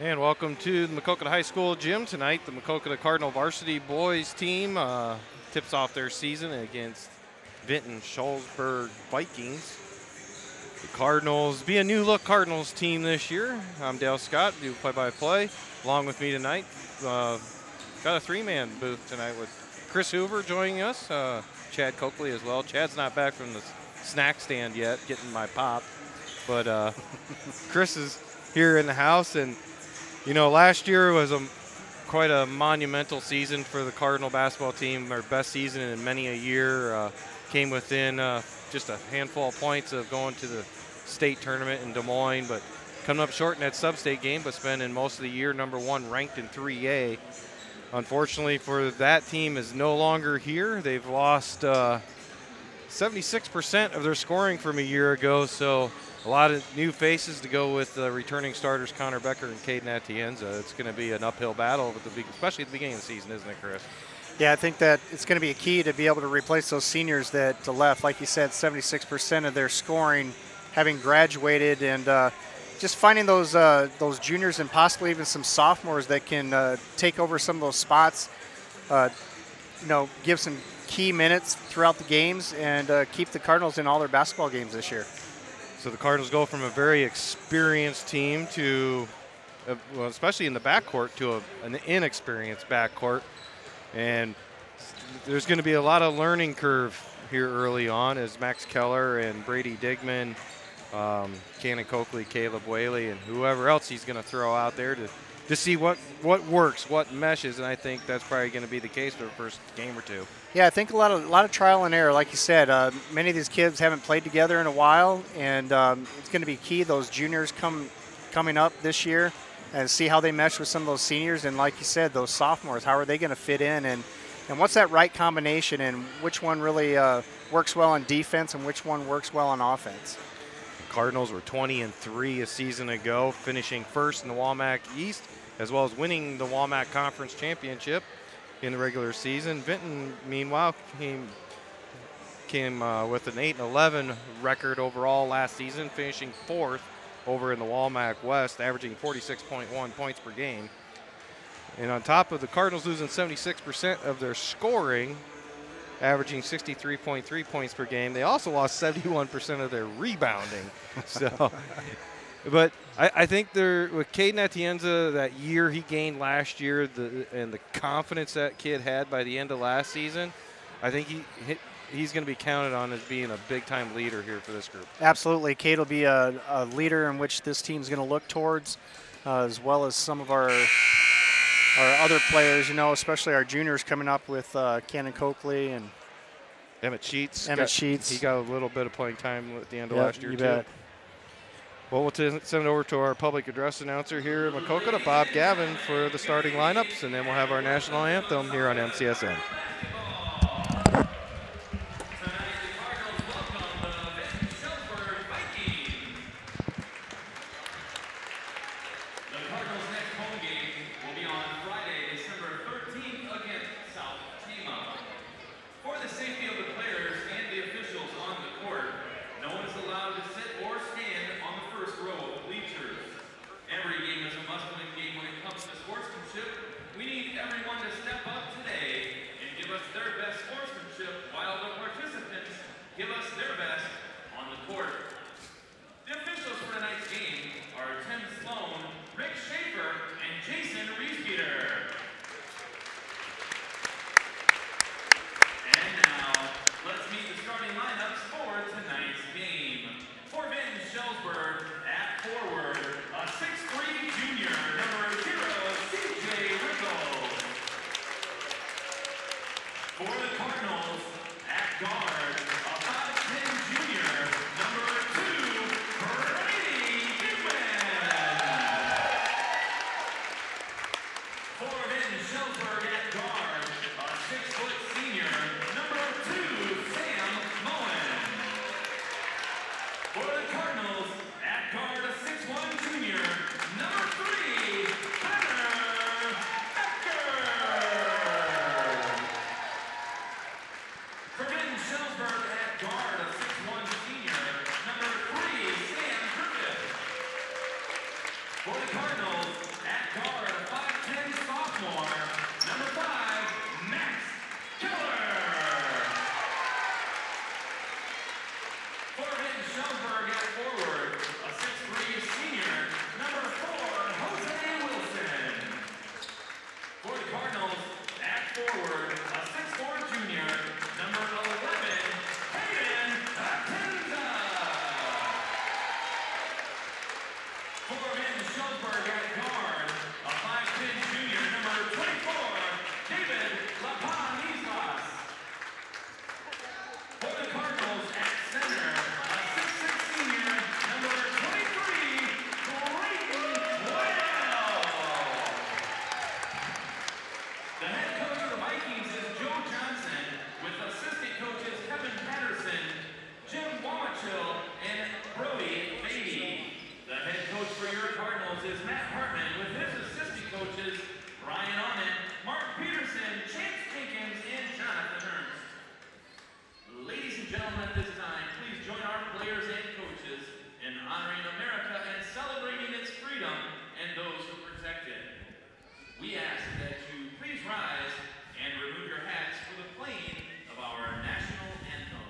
And welcome to the Maquoketa High School gym tonight. The Maquoketa Cardinal varsity boys team tips off their season against Vinton Schulzberg Vikings. The Cardinals be a new look Cardinals team this year. I'm Dale Scott, do play-by-play. Along with me tonight, got a three-man booth tonight with Chris Hoover joining us, Chad Coakley as well. Chad's not back from the snack stand yet, getting my pop, but Chris is here in the house. And you know, last year was quite a monumental season for the Cardinal basketball team. Our best season in many a year. Came within just a handful of points of going to the state tournament in Des Moines, but coming up short in that sub-state game, but spending most of the year #1 ranked in 3A. Unfortunately for that team is no longer here. They've lost 76% of their scoring from a year ago, so a lot of new faces to go with returning starters Connor Becker and Caden Atienza. It's going to be an uphill battle, especially at the beginning of the season, isn't it, Chris? Yeah, I think that it's going to be a key to be able to replace those seniors that left. Like you said, 76% of their scoring having graduated, and just finding those juniors and possibly even some sophomores that can take over some of those spots, give some key minutes throughout the games and keep the Cardinals in all their basketball games this year. So the Cardinals go from a very experienced team to, well, especially in the backcourt, to an inexperienced backcourt. And there's going to be a lot of learning curve here early on as Max Keller and Brady Digman, Cannon Coakley, Caleb Whaley, and whoever else he's going to throw out there to see what works, what meshes, and I think that's probably going to be the case for the first game or two. Yeah, I think a lot of trial and error, like you said. Many of these kids haven't played together in a while, and it's going to be key. Those juniors coming up this year, and see how they mesh with some of those seniors, and like you said, those sophomores, how are they going to fit in, and what's that right combination, and which one really works well on defense, and which one works well on offense. The Cardinals were 20-3 a season ago, finishing first in the WAMAC East, as well as winning the WAMAC Conference Championship in the regular season. Vinton, meanwhile, came with an 8-11 record overall last season, finishing fourth over in the WAMAC West, averaging 46.1 points per game. And on top of the Cardinals losing 76% of their scoring, averaging 63.3 points per game, they also lost 71% of their rebounding. So, but I think with Caden Atienza, that year he gained last year, and the confidence that kid had by the end of last season, I think he's going to be counted on as being a big-time leader here for this group. Absolutely. Cade will be a leader in which this team's going to look towards, as well as some of our other players, especially our juniors coming up with Cannon Coakley and Emmett Sheets. He got a little bit of playing time at the end of last year, too. Bet. Well, we'll send it over to our public address announcer here at Maquoketa, Bob Gavin, for the starting lineups, and then we'll have our national anthem here on MCSN. For the Cardinals, at Shelburne at forward, a 6'3" senior, number 4, Jose Wilson. For the Cardinals, at forward, a 6'4" junior, number 11, Hayden Atenza. For Vinton Shelburne at guard, a 5'10" junior, number 24, David Lapanislas. For the Cardinals at center, a 6'6" senior, number 23, Clayton Waddell. The head coach of the Vikings is Joe Johnson, with assistant coaches Kevin Patterson, Jim Wamachill, and Brody Beatty. The head coach for your Cardinals is Matt Hartman, with his assistant coaches Brian Onnen, Mark Peterson, Chance Jenkins, and Jonathan Ernst. Ladies and gentlemen, at this time, please join our players and coaches in honoring America and celebrating its freedom and those who protect it. We ask that you please rise and remove your hats for the playing of our national anthem.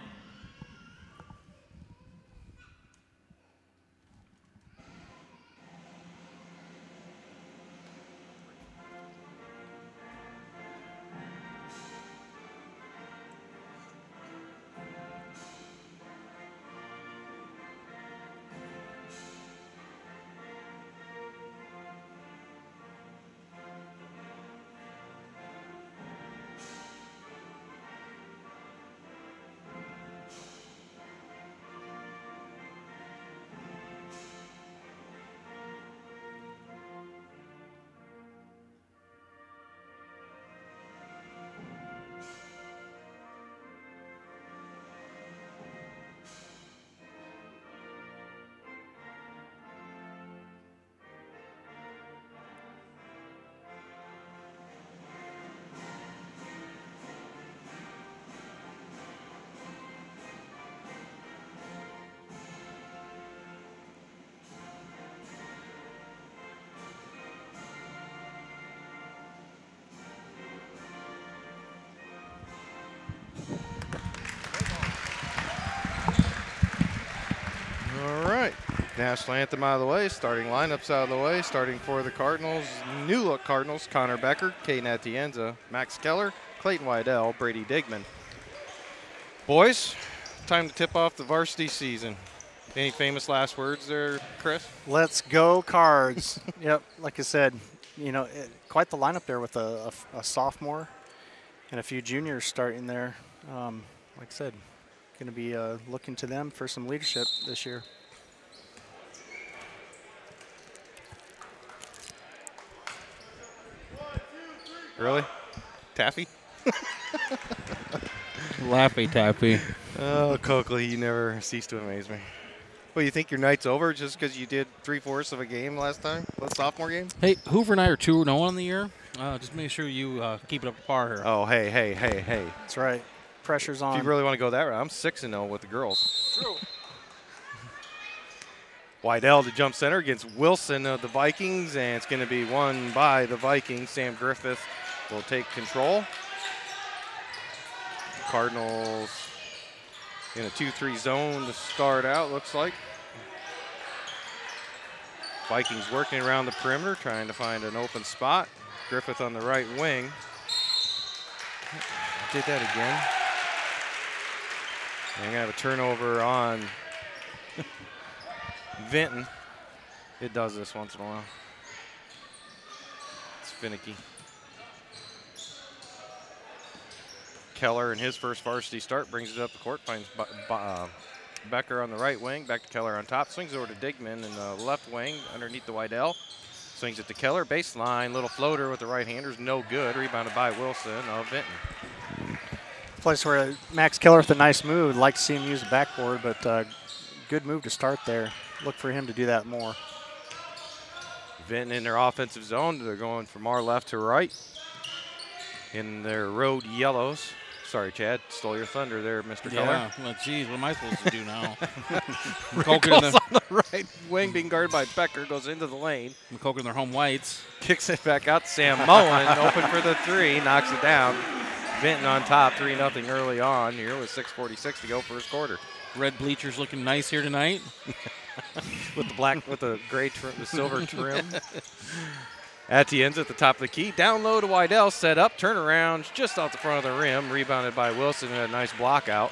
All right. National anthem out of the way, starting lineups out of the way, starting for the Cardinals, new look Cardinals, Connor Becker, Caden Atienza, Max Keller, Clayton Waddell, Brady Digman. Boys, time to tip off the varsity season. Any famous last words there, Chris? Let's go Cards. Yep, like I said, you know, quite the lineup there with a sophomore and a few juniors starting there. Like I said, going to be looking to them for some leadership this year. Really? Taffy? Laffy Taffy. Oh, Coakley, you never cease to amaze me. Well, you think your night's over just because you did 3/4 of a game last time, the sophomore game? Hey, Hoover and I are 2-0 on the year. Just make sure you keep it up to par here. Oh, hey. That's right. Pressure's on. If you really want to go that route, I'm 6-0 with the girls. True. Waddell to jump center against Wilson of the Vikings, and it's going to be won by the Vikings. Sam Griffith will take control. Cardinals in a 2-3 zone to start out, looks like. Vikings working around the perimeter, trying to find an open spot. Griffith on the right wing. Did that again. And we're going to have a turnover on Vinton. It does this once in a while. It's finicky. Keller in his first varsity start brings it up the court, finds Becker on the right wing, back to Keller on top, swings over to Digman in the left wing underneath the Waddell. Swings it to Keller, baseline, little floater with the right-handers, no good. Rebounded by Wilson of Vinton. Place where Max Keller with a nice move. Like to see him use the backboard, but good move to start there. Look for him to do that more. Vinton in their offensive zone. They're going from our left to right in their road yellows. Sorry, Chad, stole your thunder there, Mr. Keller. Yeah, well, geez, what am I supposed to do now? Goes on the right wing, being guarded by Becker, goes into the lane. McCoker in their home whites. Kicks it back out to Sam Mullen, open for the three, knocks it down. Vinton on top, 3-0 early on here with 6:46 to go first quarter. Red bleachers looking nice here tonight. with the gray with silver trim. Atienza at the top of the key. Down low to Wydell. Set up. Turnaround just off the front of the rim. Rebounded by Wilson. And a nice block out.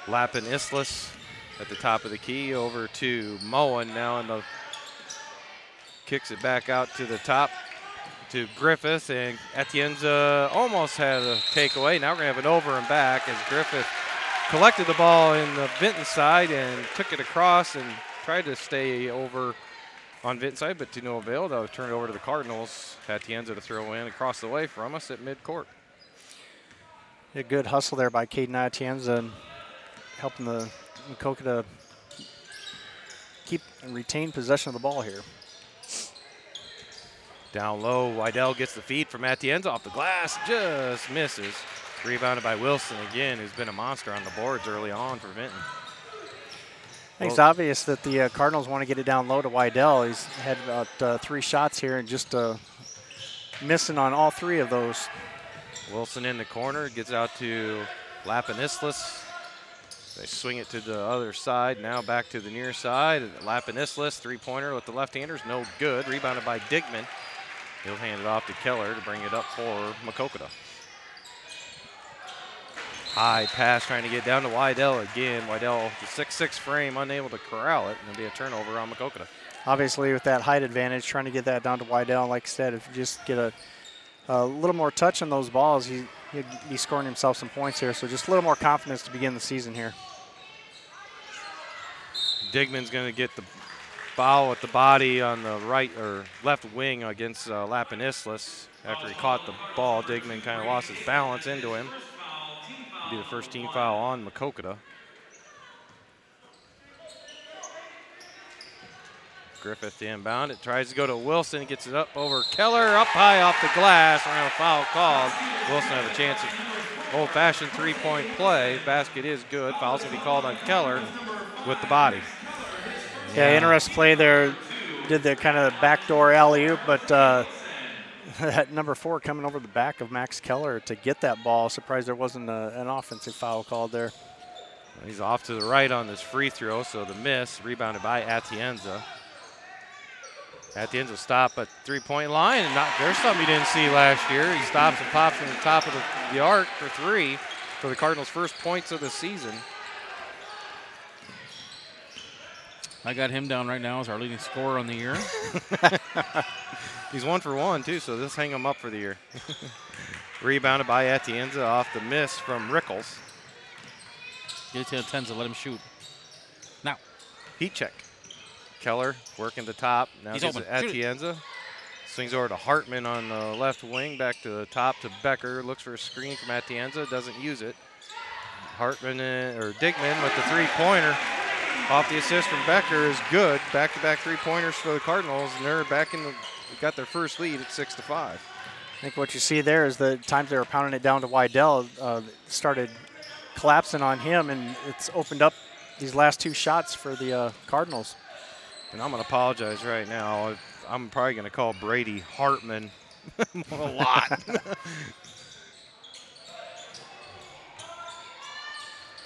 Lappin Islas at the top of the key. Over to Moen now in the. Kicks it back out to the top to Griffith. And Atienza almost had a takeaway. Now we're going to have an over and back as Griffith collected the ball in the Vinton side and took it across and tried to stay over on Vinton side, but to no avail. They'll turn it over to the Cardinals. Atienza to throw in across the way from us at midcourt. A good hustle there by Caden Atienza and helping the Maquoketa to keep and retain possession of the ball here. Down low, Wydell gets the feed from Atienza off the glass, just misses. Rebounded by Wilson again, who's been a monster on the boards early on for Vinton. I think it's obvious that the Cardinals want to get it down low to Wydell. He's had about 3 shots here and just missing on all 3 of those. Wilson in the corner, gets out to Lappin Islas. They swing it to the other side, now back to the near side. Lappin Islas, 3-pointer with the left-handers, no good. Rebounded by Digman. He'll hand it off to Keller to bring it up for Maquoketa. High pass trying to get down to Wydell again. Wydell, the 6'6" frame, unable to corral it, and it'll be a turnover on Maquoketa. Obviously, with that height advantage, trying to get that down to Wydell. Like I said, if you just get a little more touch on those balls, he'd be scoring himself some points here. So just a little more confidence to begin the season here. Digman's going to get the foul with the body on the right or left wing against Lappin Islas. After he caught the ball, Digman kind of lost his balance into him. Be the first team foul on Maquoketa. Griffith inbound. It tries to go to Wilson. Gets it up over Keller. Up high off the glass. Around a foul called. Wilson have a chance of old-fashioned 3-point play. Basket is good. Foul's going to be called on Keller with the body. Yeah, interesting play there. Did the kind of backdoor alley-oop, but that number 4 coming over the back of Max Keller to get that ball. Surprised there wasn't an offensive foul called there. He's off to the right on this free throw, so the miss. Rebounded by Atienza. Atienza stop at 3-point line, and there's something you didn't see last year. He stops and pops from the top of the arc for 3 for the Cardinals' first points of the season. I got him down right now as our leading scorer on the year. He's 1 for 1, too, so let's hang him up for the year. Rebounded by Atienza off the miss from Rickles. Get it to Atienza, let him shoot. Now. Heat check. Keller working the top. Now He's gives open. it Atienza. Swings over to Hartman on the left wing. Back to the top to Becker. Looks for a screen from Atienza. Doesn't use it. Hartman or Digman with the 3-pointer. Off the assist from Becker is good. Back-to-back 3-pointers for the Cardinals, and they're back in got their first lead at 6-5. I think what you see there is the times they were pounding it down to Wydell started collapsing on him, and it's opened up these last 2 shots for the Cardinals. And I'm going to apologize right now. I'm probably going to call Brady Hartman a lot.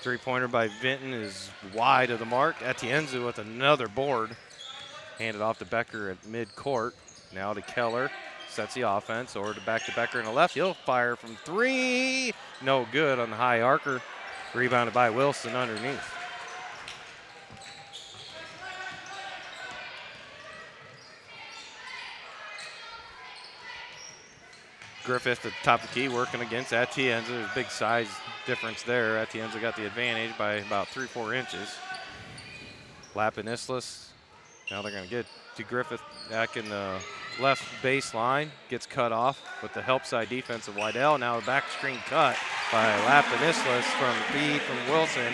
3-pointer by Vinton is wide of the mark. Atienza with another board. Handed off to Becker at midcourt. Now to Keller. Sets the offense. Over back to Becker in the left. He'll fire from 3. No good on the high arcer. Rebounded by Wilson underneath. Griffith at the top of the key working against Atienza. There's a big size difference there. Atienza got the advantage by about 3-4 inches. Lappin Islas. Now they're going to get to Griffith back in the left baseline. Gets cut off with the help side defense of Wydell. Now a back screen cut by Lappin Islas from feed from Wilson.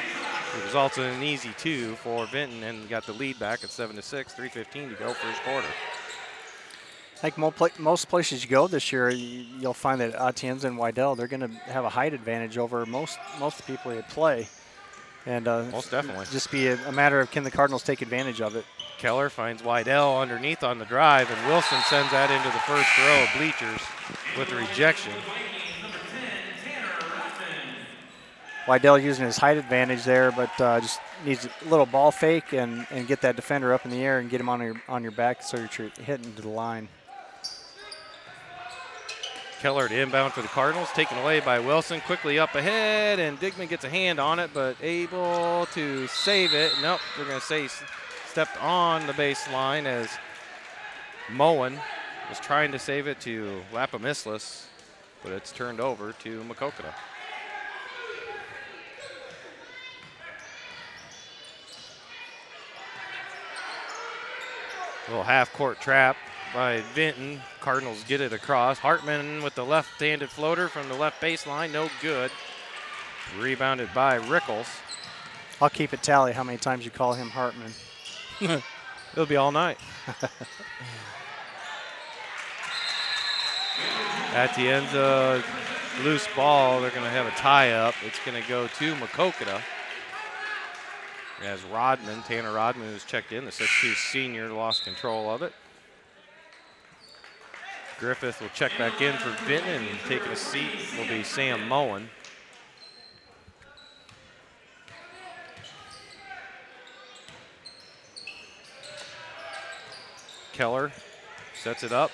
It results in an easy 2 for Vinton and got the lead back at 7-6. 3:15 to go first quarter. Like most places you go this year, you'll find that Atienza and Wydell, they're going to have a height advantage over most of the people they play. And most definitely. Just be a matter of can the Cardinals take advantage of it. Keller finds Wydell underneath on the drive, and Wilson sends that into the first row of bleachers with the rejection. Wydell using his height advantage there, but just needs a little ball fake and get that defender up in the air and get him on your back so you're hitting to the line. Keller to inbound for the Cardinals, taken away by Wilson. Quickly up ahead, and Digman gets a hand on it, but able to save it. Nope, they're going to say stepped on the baseline as Moen was trying to save it to Lapamislis, but it's turned over to Maquoketa. Little half-court trap by Vinton. Cardinals get it across. Hartman with the left-handed floater from the left baseline, no good. Rebounded by Rickles. I'll keep it tally how many times you call him Hartman. It'll be all night. Atienza, loose ball. They're going to have a tie-up. It's going to go to Maquoketa. As Tanner Rodman, who's checked in, the 6'2" senior, lost control of it. Griffith will check back in for Vinton, and taking a seat will be Sam Moen. Keller sets it up.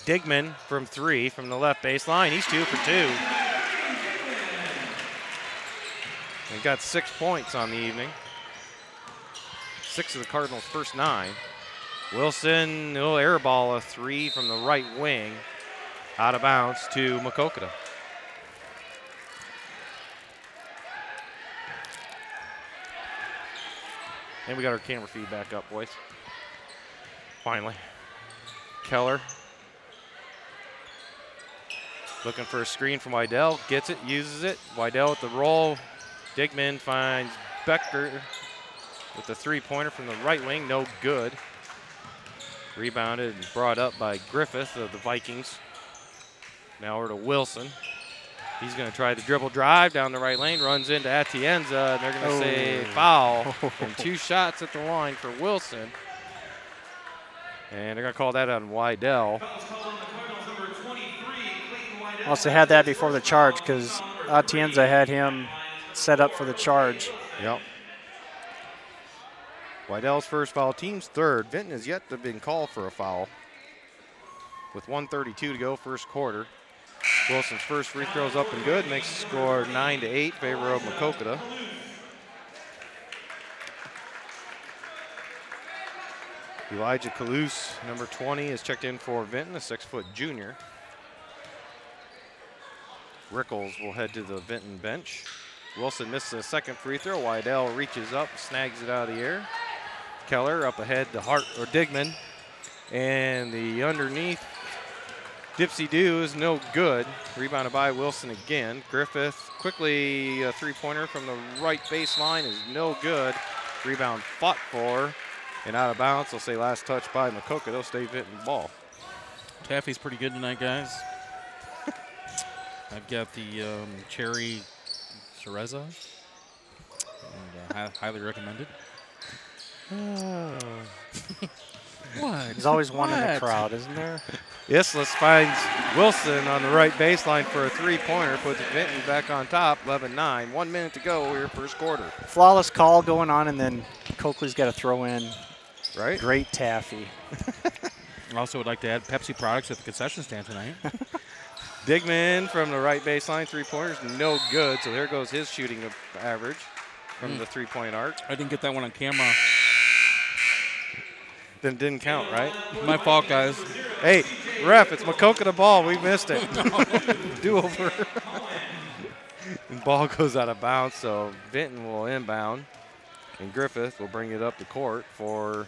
Digman from 3 from the left baseline. He's 2 for 2. And got 6 points on the evening. 6 of the Cardinals' first 9. Wilson will airball a 3 from the right wing. Out of bounds to Maquoketa. And we got our camera feed back up, boys. Finally. Keller. Looking for a screen from Wydell. Gets it, uses it. Wydell with the roll. Digman finds Becker with the 3-pointer from the right wing. No good. Rebounded and brought up by Griffith of the Vikings. Now over to Wilson. He's going to try the dribble drive down the right lane. Runs into Atienza, and they're going to say foul. And 2 shots at the line for Wilson. And they're going to call that on Wydell. Also had that before the charge because Atienza had him set up for the charge. Yep. Wydell's first foul, team's third. Vinton has yet to have been called for a foul. With 1:32 to go, first quarter. Wilson's first free throw's up and good, makes the score 9-8, favor of Maquoketa. Elijah Kalous, number 20, is checked in for Vinton, a 6-foot junior. Rickles will head to the Vinton bench. Wilson misses a second free throw. Wydell reaches up, snags it out of the air. Keller up ahead to Digman. And the underneath dipsy-do is no good. Rebounded by Wilson again. Griffith quickly a 3-pointer from the right baseline is no good. Rebound fought for and out of bounds. They'll say last touch by Maquoketa. They'll stay Vinton ball. Taffy's pretty good tonight, guys. I've got the cherry Cereza, and highly recommended. What? There's always one in the crowd, isn't there? Islis finds Wilson on the right baseline for a 3-pointer, puts Vinton back on top, 11-9. 1 minute to go here, first quarter. Flawless call going on, and then Coakley's got to throw in. Right? Great taffy. I also would like to add Pepsi products at the concession stand tonight. Digman from the right baseline, 3-pointers, no good. So there goes his shooting average from the 3-point arc. I didn't get that one on camera. Then didn't count, right? My fault, guys. Hey, ref, it's Maquoketa ball. We missed it. Do over. And ball goes out of bounds, so Vinton will inbound. And Griffith will bring it up the court for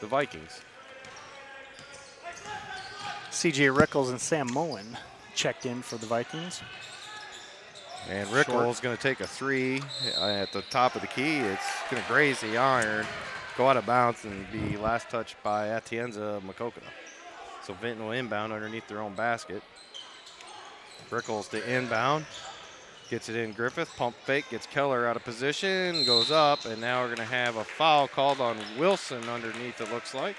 the Vikings. C.J. Rickles and Sam Moen checked in for the Vikings. And Rickles is going to take a 3 at the top of the key. It's going to graze the iron, go out of bounds, and be last touched by Atienza Maquoketa. So Vinton will inbound underneath their own basket. Rickles to inbound. Gets it in Griffith, pump fake, gets Keller out of position, goes up, and now we're going to have a foul called on Wilson underneath, it looks like.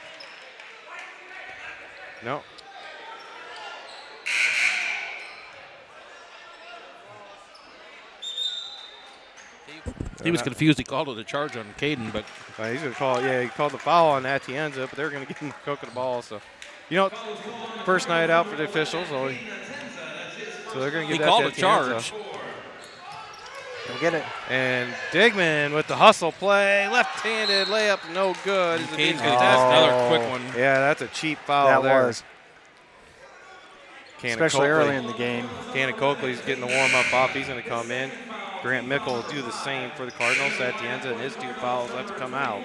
No. He was confused. He called it a charge on Caden, but He's going to call it. Yeah, he called the foul on Atienza, but they're going to give him Maquoketa the ball. So, first night out for the officials. So they're going to he give that called to a Atienza. charge. He'll get it. And Digman with the hustle play, left-handed layup, no good. Is a Caden's decent going to test. another quick one. Yeah, that's a cheap foul That there. was. Cannon Especially Coakley. early in the game. Cannon Coakley's getting the warm-up off. He's going to come in. Grant Mickle will do the same for the Cardinals. Atienza and his 2 fouls have to come out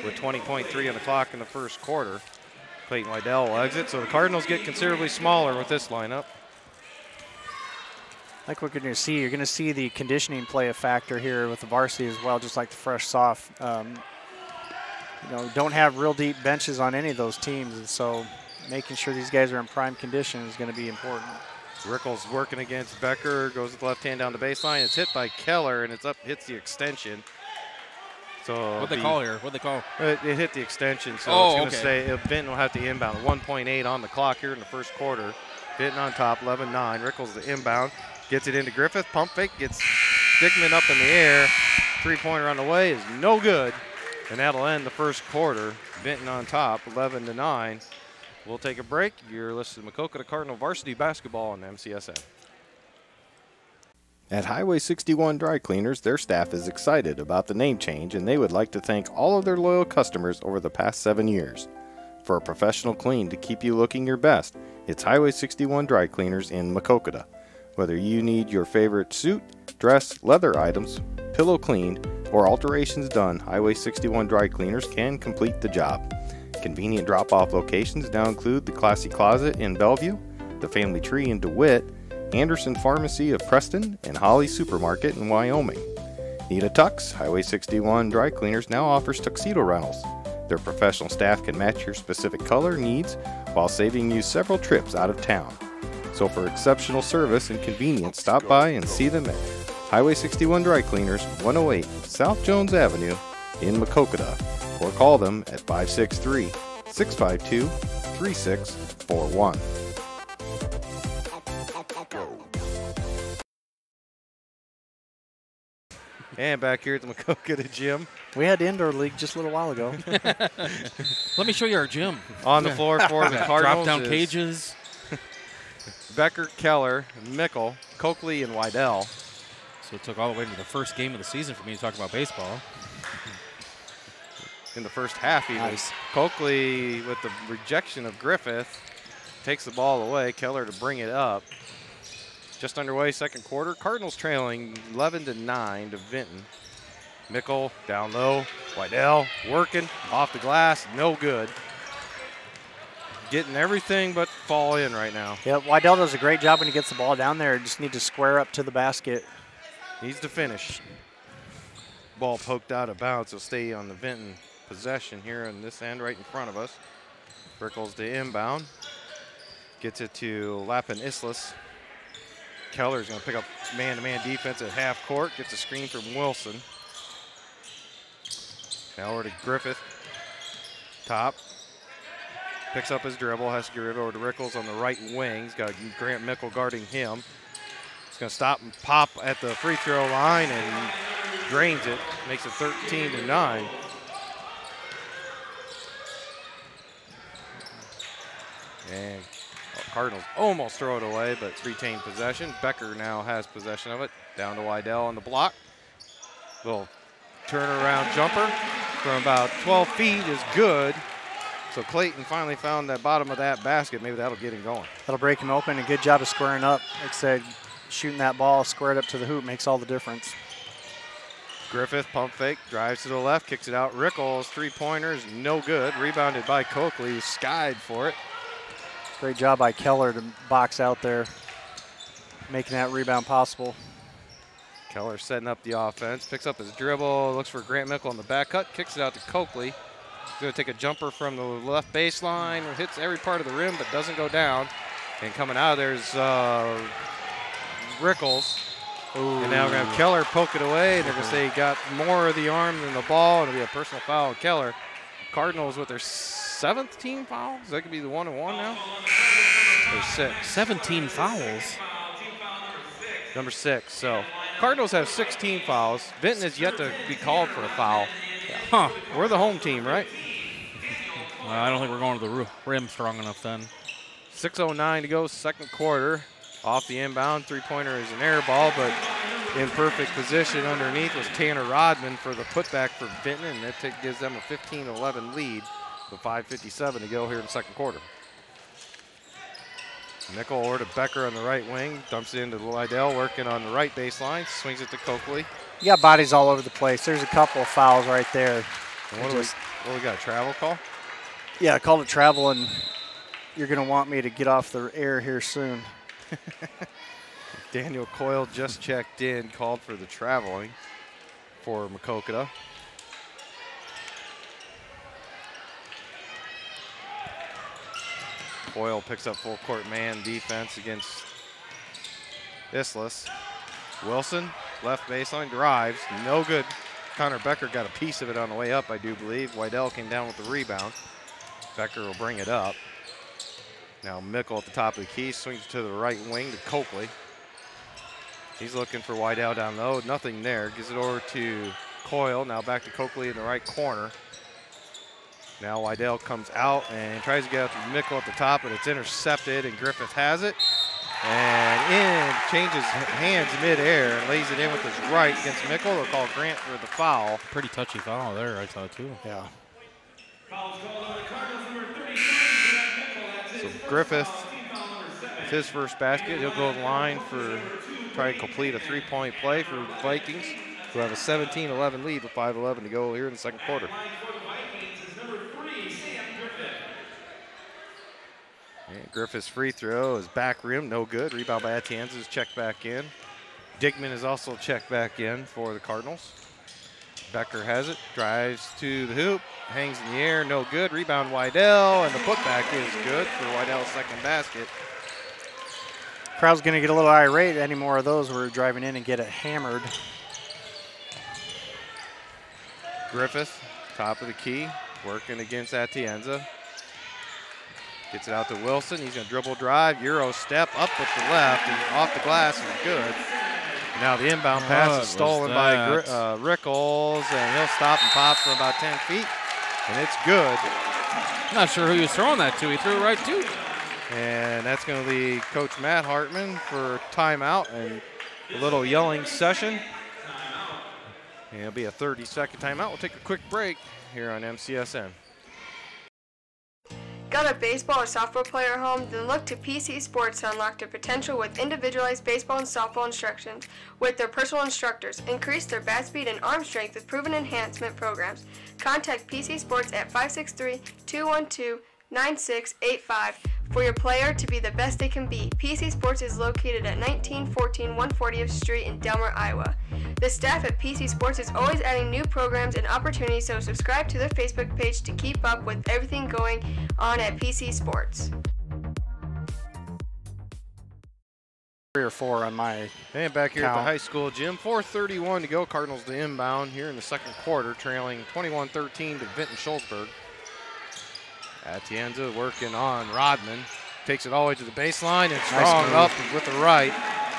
with 20.3 on the clock in the first quarter. Clayton Wydell will exit, so the Cardinals get considerably smaller with this lineup. Like we're going to see, you're going to see the conditioning play a factor here with the varsity as well, just like the fresh soft. Don't have real deep benches on any of those teams, and so making sure these guys are in prime condition is going to be important. Rickles working against Becker, goes with the left hand down the baseline. It's hit by Keller, and it's up, hits the extension. So What'd they call here? What'd they call? It hit the extension, so Oh, it's going to okay. stay. Benton will have to inbound. 1.8 on the clock here in the first quarter. Benton on top, 11-9. Rickles the inbound, gets it into Griffith. Pump fake, gets Dickman up in the air. Three-pointer on the way is no good, and that'll end the first quarter. Benton on top, 11-9. We'll take a break. You're listening to Maquoketa Cardinal Varsity Basketball on MCSN. At Highway 61 Dry Cleaners, their staff is excited about the name change, and they would like to thank all of their loyal customers over the past 7 years. For a professional clean to keep you looking your best, it's Highway 61 Dry Cleaners in Maquoketa. Whether you need your favorite suit, dress, leather items, pillow cleaned, or alterations done, Highway 61 Dry Cleaners can complete the job. Convenient drop-off locations now include the Classy Closet in Bellevue, the Family Tree in DeWitt, Anderson Pharmacy of Preston, and Holly Supermarket in Wyoming. Need a tux? Highway 61 Dry Cleaners now offers tuxedo rentals. Their professional staff can match your specific color needs while saving you several trips out of town. So for exceptional service and convenience, stop by and see them at Highway 61 Dry Cleaners, 108 South Jones Avenue in Maquoketa, or call them at 563-652-3641. And back here at the Maquoketa gym. We had indoor league just a little while ago. Let me show you our gym. On the floor for the Cardinals Drop down is cages. Becker, Keller, Mickle, Coakley, and Wydell. So it took all the way to the first game of the season for me to talk about baseball. In the first half, even. Nice. Coakley, with the rejection of Griffith, takes the ball away. Keller to bring it up. Just underway, second quarter. Cardinals trailing 11-9 to Vinton. Mickle down low. Wydell working off the glass, no good. Getting everything but fall in right now. Yeah, Wydell does a great job when he gets the ball down there. Just need to square up to the basket. Needs to finish. Ball poked out of bounds. He'll stay on the Vinton possession here on this end right in front of us. Rickles to inbound. Gets it to Lappin Islas. Keller's going to pick up man-to-man defense at half court. Gets a screen from Wilson. Now over to Griffith. Top. Picks up his dribble. Has to get it over to Rickles on the right wing. He's got Grant Mickle guarding him. He's going to stop and pop at the free throw line and drains it. Makes it 13-9. And Cardinals almost throw it away, but retain possession. Becker now has possession of it. Down to Wydell on the block. Little turnaround jumper from about 12 feet is good. So Clayton finally found that bottom of that basket. Maybe that'll get him going. That'll break him open. A good job of squaring up. Like I said, shooting that ball squared up to the hoop makes all the difference. Griffith, pump fake, drives to the left, kicks it out. Rickles, three-pointers, no good. Rebounded by Coakley, who skied for it. Great job by Keller to box out there, making that rebound possible. Keller setting up the offense, picks up his dribble, looks for Grant Mickle on the back cut, kicks it out to Coakley. He's going to take a jumper from the left baseline, hits every part of the rim but doesn't go down. And coming out of there's Rickles. Ooh. And now we're going to have Keller poke it away, and they're going to say he got more of the arm than the ball, and it'll be a personal foul on Keller. Cardinals with their 7th team foul? So that could be the 1-1 now? There's 6. 17 fouls. Number 6, so Cardinals have 16 fouls. Vinton has yet to be called for a foul. Huh. We're the home team, right? I don't think we're going to the rim strong enough then. 6:09 to go, second quarter. Off the inbound, three-pointer is an air ball, but in perfect position underneath was Tanner Rodman for the putback for Vinton, and that gives them a 15-11 lead with 5:57 to go here in the second quarter. Nickel over to Becker on the right wing, dumps it into Lydell, working on the right baseline, swings it to Coakley. You got bodies all over the place. There's a couple of fouls right there. And what do we got, a travel call? Yeah, I called it travel, and you're going to want me to get off the air here soon. Daniel Coyle just checked in, called for the traveling for Maquoketa. Coyle picks up full court man defense against Islas. Wilson, left baseline, drives, no good. Connor Becker got a piece of it on the way up, I do believe. Wydell came down with the rebound. Becker will bring it up. Now Mickle at the top of the key, swings to the right wing to Coakley. He's looking for Wydell down low, nothing there. Gives it over to Coyle, now back to Coakley in the right corner. Now Wydell comes out and tries to get out to Mickle at the top, but it's intercepted, and Griffith has it. And changes hands midair and lays it in with his right against Mickle. They'll call Grant for the foul. Pretty touchy foul there, I thought too. Yeah. So Griffith, with his first basket, he'll go line for try to complete a three-point play for the Vikings, who have a 17-11 lead with 5:11 to go here in the second quarter. And Griffith's free throw is back rim, no good. Rebound by Atienza is checked back in. Dickman is also checked back in for the Cardinals. Becker has it, drives to the hoop, hangs in the air, no good. Rebound Wydell, and the putback is good for Wydell's second basket. Crowd's going to get a little irate. Any more of those, we're driving in and get it hammered. Griffith, top of the key, working against Atienza. Gets it out to Wilson. He's going to dribble drive, Euro step up with the left, and off the glass is good. Now the inbound pass is stolen by Rickles, and he'll stop and pop from about 10 feet, and it's good. Not sure who he was throwing that to. He threw it right to. And that's going to lead Coach Matt Hartman for timeout and a little yelling session. And it'll be a 30-second timeout. We'll take a quick break here on MCSN. Got a baseball or softball player at home? Then look to PC Sports to unlock their potential with individualized baseball and softball instructions with their personal instructors. Increase their bat speed and arm strength with proven enhancement programs. Contact PC Sports at 563-212-9685 for your player to be the best they can be. PC Sports is located at 1914 140th Street in Delmar, Iowa. The staff at PC Sports is always adding new programs and opportunities, so subscribe to their Facebook page to keep up with everything going on at PC Sports. 3 or 4 on my And back here at the count. high school gym, 4:31 to go. Cardinals to inbound here in the second quarter, trailing 21-13 to Vinton Schulzberg. Atienza working on Rodman. Takes it all the way to the baseline and strong move. up with the right.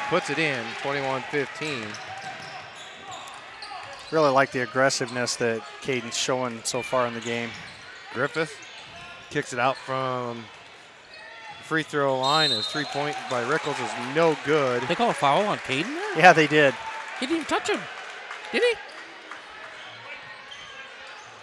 Puts it in, 21-15. Really like the aggressiveness that Caden's showing so far in the game. Griffith kicks it out from the free throw line. His three-point by Rickles is no good. They call a foul on Caden there? Yeah, they did. He didn't even touch him. Did he?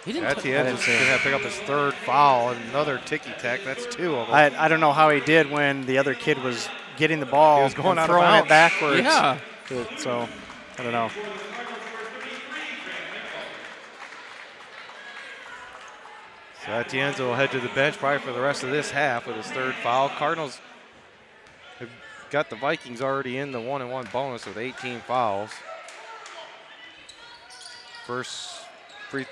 He didn't touch him. Atienza's going to have to pick up his third foul and another ticky-tack. That's 2 of them. I don't know how he did when the other kid was getting the ball He was going and out of throwing bounds. it backwards. Yeah. So, I don't know. So Atienza will head to the bench probably for the rest of this half with his third foul. Cardinals have got the Vikings already in the 1-and-1 bonus with 18 fouls. First free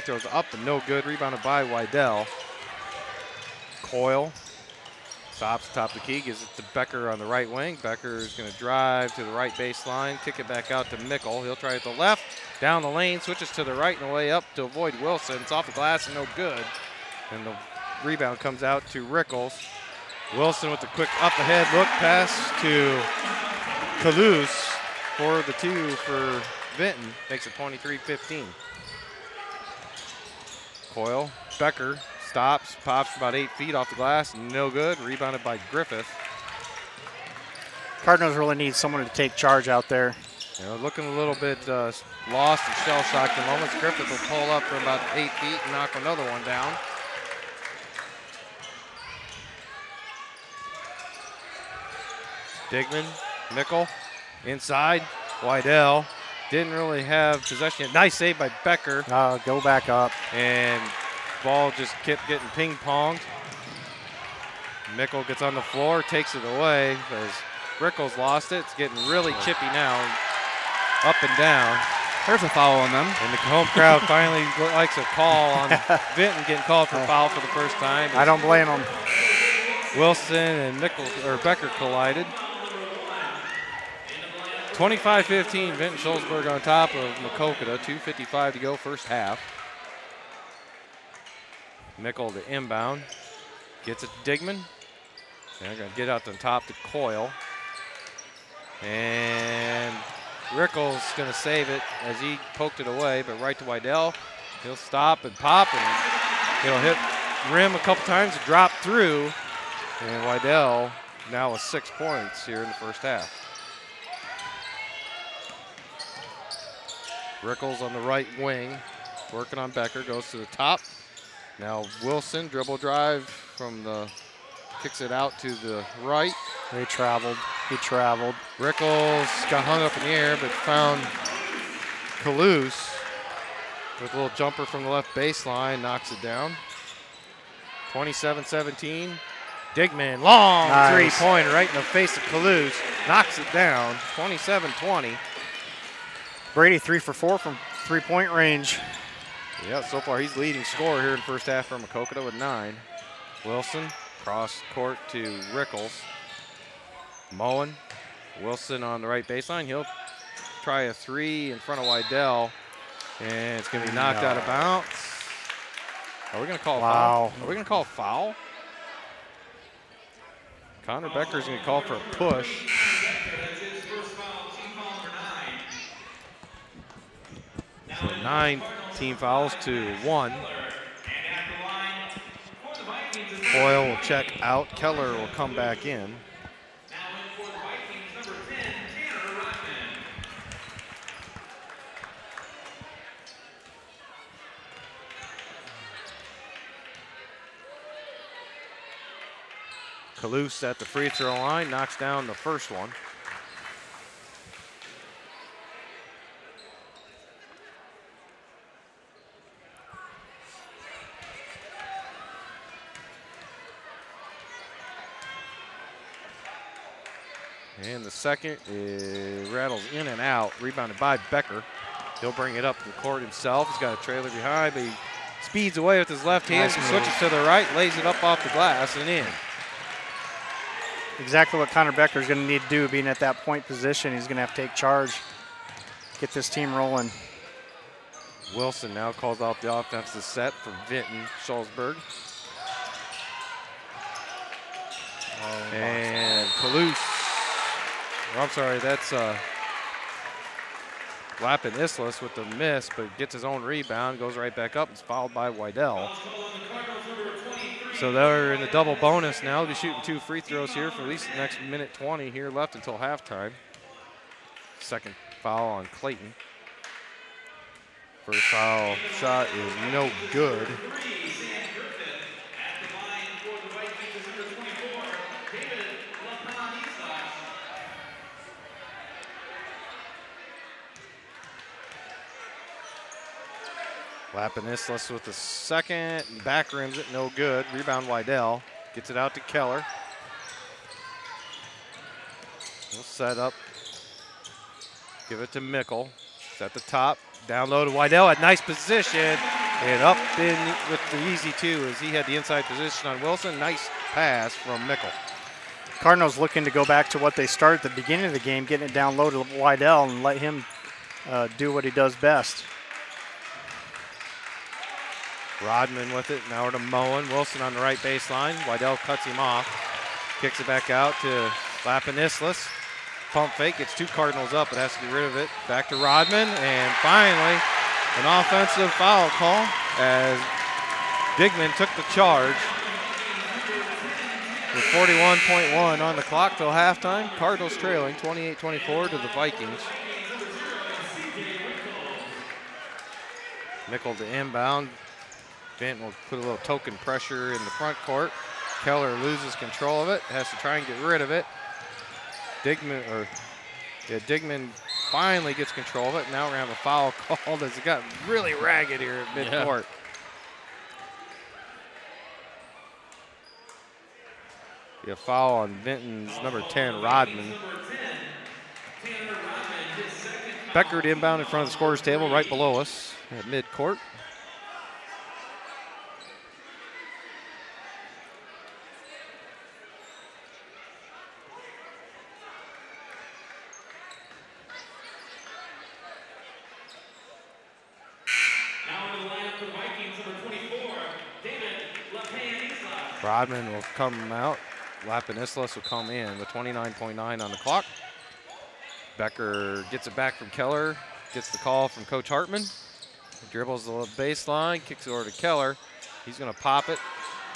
throws up and no good. Rebounded by Wydell. Coyle stops top of the key, gives it to Becker on the right wing. Becker is going to drive to the right baseline, kick it back out to Mickle. He'll try at the left, down the lane, switches to the right and the way up to avoid Wilson. It's off the glass and no good. And the rebound comes out to Rickles. Wilson with the quick up ahead look pass to Kalous. for the 2 for Vinton. Makes it 23-15. Coyle, Becker stops, pops about 8 feet off the glass. No good. Rebounded by Griffith. Cardinals really need someone to take charge out there. You know, looking a little bit lost and shell-shocked at the moment. Griffith will pull up from about 8 feet and knock another one down. Digman, Mickle, inside. Wydell didn't really have possession yet. Nice save by Becker. Go back up. And ball just kept getting ping-ponged. Mickle gets on the floor, takes it away as Rickles lost it. It's getting really chippy now, up and down. There's a foul on them. And the home crowd finally likes a call on Vinton getting called for foul for the first time. I don't blame them. Wilson and Becker collided. 25-15, Vinton Scholzberg on top of Maquoketa. 2:55 to go, first half. Mickle to inbound. Gets it to Digman. They're going to get out to the top to Coyle. And Rickles going to save it as he poked it away, but right to Wydell. He'll stop and pop, and it'll hit rim a couple times and drop through. And Wydell now with 6 points here in the first half. Rickles on the right wing, working on Becker, goes to the top. Now Wilson, dribble drive from the, kicks it out to the right. He traveled. Rickles got hung up in the air, but found Kalous with a little jumper from the left baseline, knocks it down. 27-17. Digman, long three-pointer right in the face of Kalous, knocks it down. 27-20. Brady 3 for 4 from three-point range. Yeah, so far he's leading scorer here in the first half for Maquoketa with 9. Wilson, cross court to Rickles. Moen, Wilson on the right baseline. He'll try a 3 in front of Wydell, and it's going to be knocked out of bounds. Are we going to call a foul? Are we going to call a foul? Connor Becker's going to call for a push. So 9 team fouls to 1. Coyle will check out. Keller will come back in. Kalous at the free throw line, knocks down the first one. And the second rattles in and out, rebounded by Becker. He'll bring it up the court himself. He's got a trailer behind, but he speeds away with his left hand, switches to the right, lays it up off the glass and in. Exactly what Connor Becker is going to need to do, being at that point position. He's going to have to take charge, get this team rolling. Wilson now calls out the offensive set for Vinton Scholzberg. And Kalous, I'm sorry, that's Lapin Islas with the miss, but gets his own rebound, goes right back up, and is fouled by Wydell. So they're in the double bonus now. They'll be shooting 2 free throws here for at least the next minute 20 here left until halftime. Second foul on Clayton. First foul shot is no good. Lapin Islas with the second, back rims it, no good. Rebound Wydell, gets it out to Keller. He'll set up, give it to Mickle. It's at the top, down low to Wydell at nice position, and up in with the easy 2 as he had the inside position on Wilson. Nice pass from Mickle. Cardinals looking to go back to what they started at the beginning of the game, getting it down low to Wydell and let him do what he does best. Rodman with it, now to Moen. Wilson on the right baseline. Wydell cuts him off. Kicks it back out to Lapin Islas. Pump fake, gets 2 Cardinals up, but has to get rid of it. Back to Rodman, and finally an offensive foul call as Digman took the charge. With 41.1 on the clock till halftime, Cardinals trailing 28-24 to the Vikings. Mickle to inbound. Benton will put a little token pressure in the front court. Keller loses control of it, has to try and get rid of it. Digman finally gets control of it. Now we're gonna have a foul called as it got really ragged here at midcourt. A foul on Vinton's number 10, Rodman. Becker to inbound in front of the scorer's table right below us at midcourt. Rodman will come out. Lapanislas will come in with 29.9 on the clock. Becker gets it back from Keller, gets the call from Coach Hartman. Dribbles the baseline, kicks it over to Keller. He's going to pop it,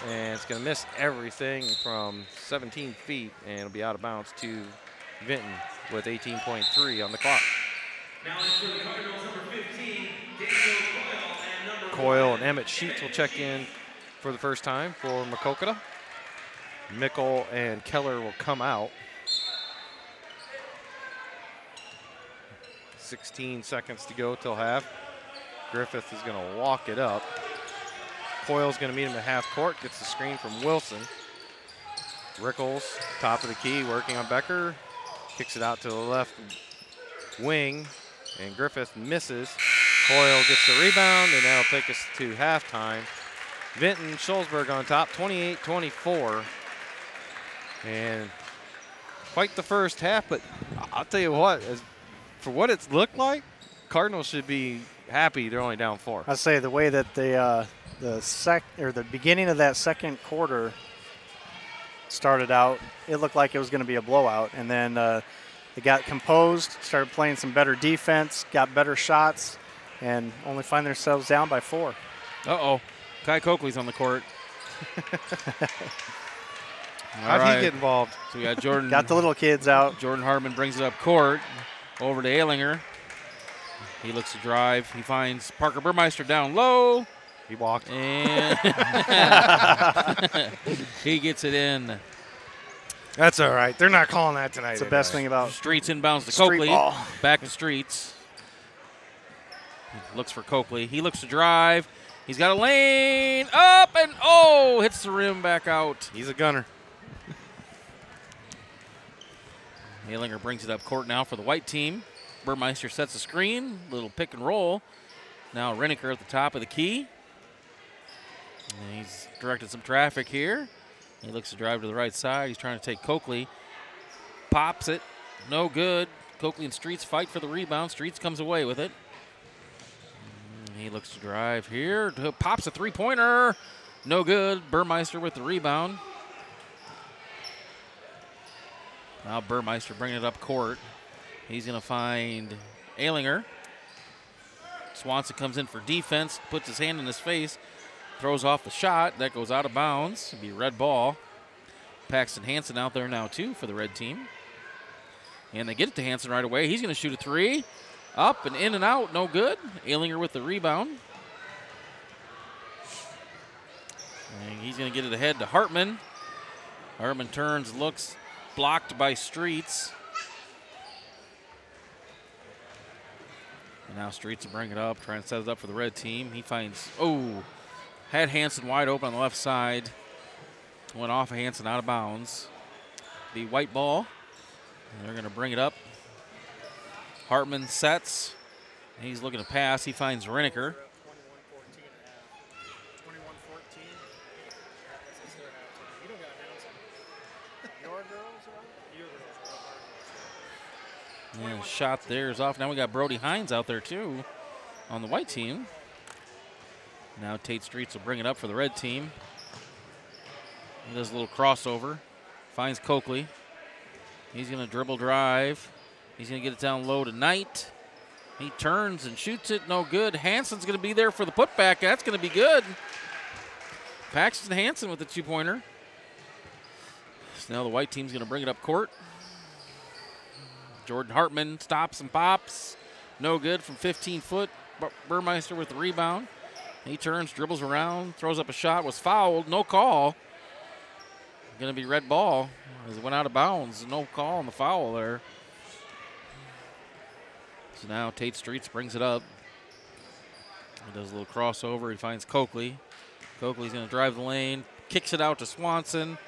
and it's going to miss everything from 17 feet, and it'll be out of bounds to Vinton with 18.3 on the clock. Now it's for the Cardinals, number 15, Daniel Coyle, and number Coyle and Emmett Sheets will check in for the first time for Maquoketa. Mickle and Keller will come out. 16 seconds to go till half. Griffith is going to walk it up. Coyle's going to meet him at half court, gets the screen from Wilson. Rickles, top of the key, working on Becker. Kicks it out to the left wing, and Griffith misses. Coyle gets the rebound, and that'll take us to halftime. Vinton Schulzberg on top, 28-24. And quite the first half, but I'll tell you what, for what it's looked like, Cardinals should be happy they're only down 4. I say the way that the beginning of that second quarter started out, it looked like it was going to be a blowout, and then they got composed, started playing some better defense, got better shots, and only find themselves down by 4. Uh-oh. Kai Coakley's on the court. How'd he get involved? So we got Jordan. Got the little kids out. Jordan Hartman brings it up court, over to Alinger. He looks to drive. He finds Parker Burmeister down low. He walked. And he gets it in. That's all right. They're not calling that tonight. That's the best thing about Streets inbounds to street Coakley. ball. Back to Streets. Looks for Coakley. He looks to drive. He's got a lane up and hits the rim back out. He's a gunner. Alinger brings it up court now for the white team. Burmeister sets a screen, little pick and roll. Now Reneker at the top of the key. And he's directed some traffic here. He looks to drive to the right side. He's trying to take Coakley. Pops it. No good. Coakley and Streets fight for the rebound. Streets comes away with it. He looks to drive here. Pops a three-pointer. No good. Burmeister with the rebound. Now Burmeister bringing it up court. He's going to find Alinger. Swanson comes in for defense, puts his hand in his face, throws off the shot. That goes out of bounds. It'll be red ball. Paxton Hansen out there now, too, for the red team. And they get it to Hansen right away. He's going to shoot a three. Up and in and out. No good. Alinger with the rebound. And he's going to get it ahead to Hartman. Hartman turns, looks, blocked by Streets. And now Streets will bring it up, trying to set it up for the red team. He finds, had Hansen wide open on the left side. Went off of Hansen out of bounds. The white ball. And they're going to bring it up. Hartman sets. He's looking to pass. He finds Reneker. 21-14. And shot there is off. Now we got Brody Hines out there too on the white team. Now Tate Streets will bring it up for the red team. He does a little crossover. Finds Coakley. He's going to dribble drive. He's going to get it down low to Knight. He turns and shoots it. No good. Hansen's going to be there for the putback. That's going to be good. Paxton Hansen with the two-pointer. So now the white team's going to bring it up court. Jordan Hartman stops and pops. No good from 15 foot. Burmeister with the rebound. He turns, dribbles around, throws up a shot, was fouled. No call. Going to be red ball as it went out of bounds. No call on the foul there. So now Tate Streets brings it up. He does a little crossover. He finds Coakley. Coakley's going to drive the lane, kicks it out to Swanson.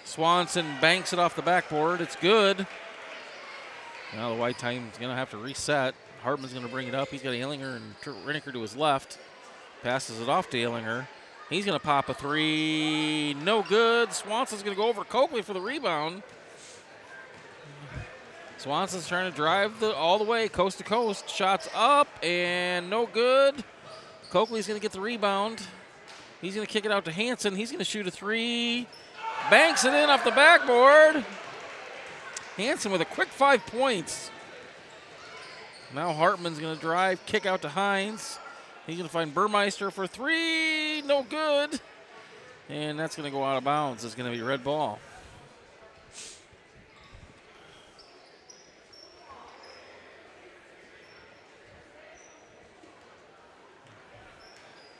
Swanson banks it off the backboard. It's good. Now the white team's going to have to reset. Hartman's going to bring it up. He's got Ehlinger and Riniker to his left. Passes it off to Ehlinger. He's going to pop a three. No good. Swanson's going to go over Coakley for the rebound. Swanson's trying to drive all the way, coast to coast. Shots up and no good. Coakley's going to get the rebound. He's going to kick it out to Hansen. He's going to shoot a three. Banks it in off the backboard. Hansen with a quick 5 points. Now Hartman's going to drive, kick out to Hines. He's going to find Burmeister for three. No good. And that's going to go out of bounds. It's going to be red ball.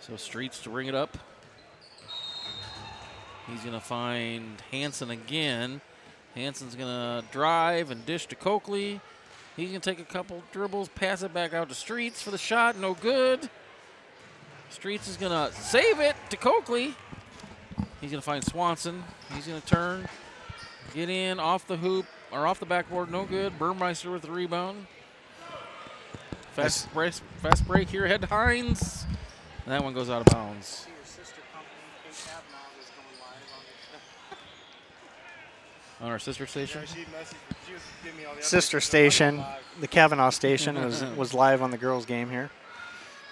So Streets to bring it up. He's going to find Hansen again. Hansen's going to drive and dish to Coakley. He's going to take a couple dribbles, pass it back out to Streets for the shot. No good. Streets is going to save it to Coakley. He's going to find Swanson. He's going to turn, get in off the hoop, or off the backboard. No good. Burmeister with the rebound. Fast break here. Head to Hines. And that one goes out of bounds. On our sister station? Sister station, the Kavanaugh station, was live on the girls' game here.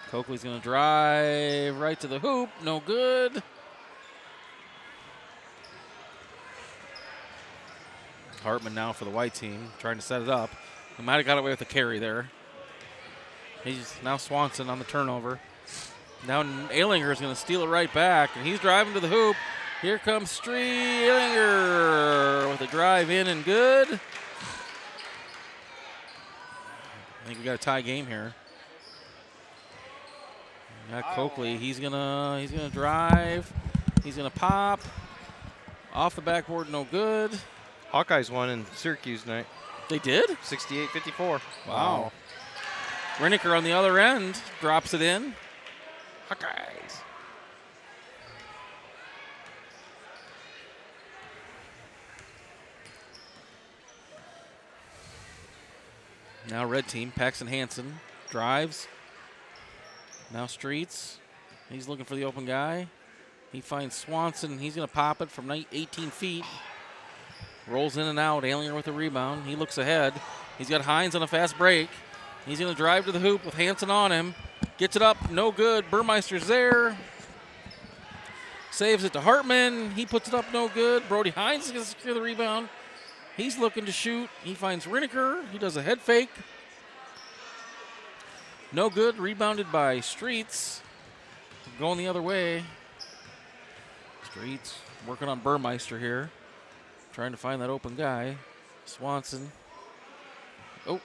Coakley's going to drive right to the hoop. No good. Hartman now for the white team, trying to set it up. He might have got away with a carry there. He's now Swanson on the turnover. Now Ehlinger is going to steal it right back, and he's driving to the hoop. Here comes Ehlinger with a drive in and good. I think we got a tie game here. We got Coakley. He's gonna drive. He's gonna pop off the backboard. No good. Hawkeyes won in Syracuse tonight. They did? 68-54. Wow. Riniker on the other end drops it in. Hawkeyes. Now red team, Paxton Hansen drives. Now Streets. He's looking for the open guy. He finds Swanson. He's going to pop it from 18 feet. Rolls in and out. Ehlinger with the rebound. He looks ahead. He's got Hines on a fast break. He's going to drive to the hoop with Hansen on him. Gets it up. No good. Burmeister's there. Saves it to Hartman. He puts it up. No good. Brody Hines is going to secure the rebound. He's looking to shoot. He finds Riniker. He does a head fake. No good. Rebounded by Streets. Going the other way. Streets working on Burmeister here. Trying to find that open guy. Swanson. Oh.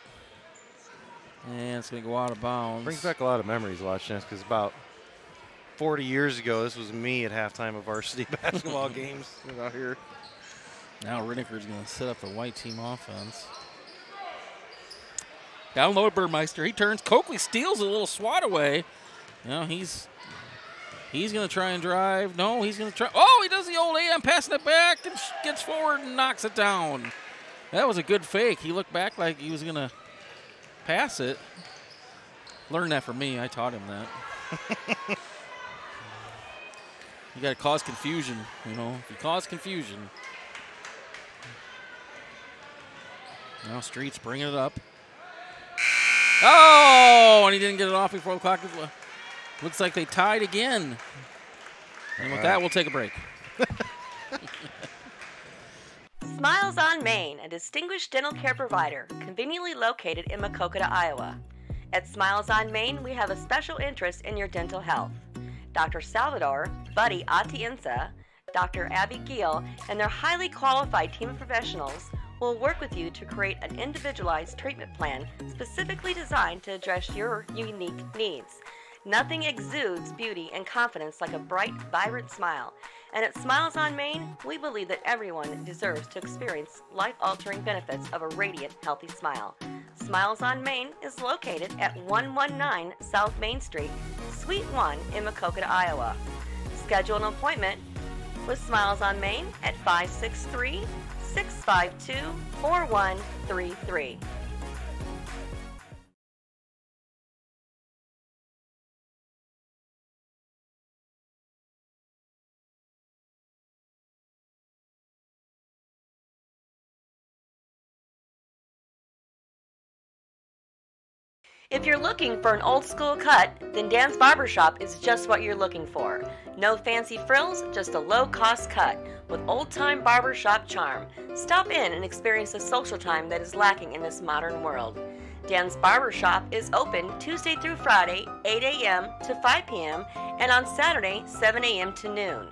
And it's going to go out of bounds. Brings back a lot of memories watching this because about 40 years ago, this was me at halftime of varsity basketball games out here. Now Riniker's going to set up the white team offense. Down low at Burmeister. He turns. Coakley steals a little swat away. You know, he's going to try and drive. No, he's going to try. Oh, he does the old AM, passing it back, and gets forward and knocks it down. That was a good fake. He looked back like he was going to pass it. Learned that from me. I taught him that. You got to cause confusion, you know. If you cause confusion. Now Streets bringing it up. Oh, and he didn't get it off before the clock. Looks like they tied again. And with that, we'll take a break. Smiles on Main, a distinguished dental care provider conveniently located in Maquoketa, Iowa. At Smiles on Main, we have a special interest in your dental health. Dr. Salvador, Buddy Atienza, Dr. Abby Giel, and their highly qualified team of professionals will work with you to create an individualized treatment plan specifically designed to address your unique needs. Nothing exudes beauty and confidence like a bright, vibrant smile. And at Smiles on Main, we believe that everyone deserves to experience life-altering benefits of a radiant, healthy smile. Smiles on Main is located at 119 South Main Street, Suite 1 in Maquoketa, Iowa. Schedule an appointment with Smiles on Main at 563-652-4133. If you're looking for an old school cut, then Dan's Barbershop is just what you're looking for. No fancy frills, just a low-cost cut with old-time barbershop charm. Stop in and experience the social time that is lacking in this modern world. Dan's Barbershop is open Tuesday through Friday, 8 a.m. to 5 p.m. and on Saturday, 7 a.m. to noon.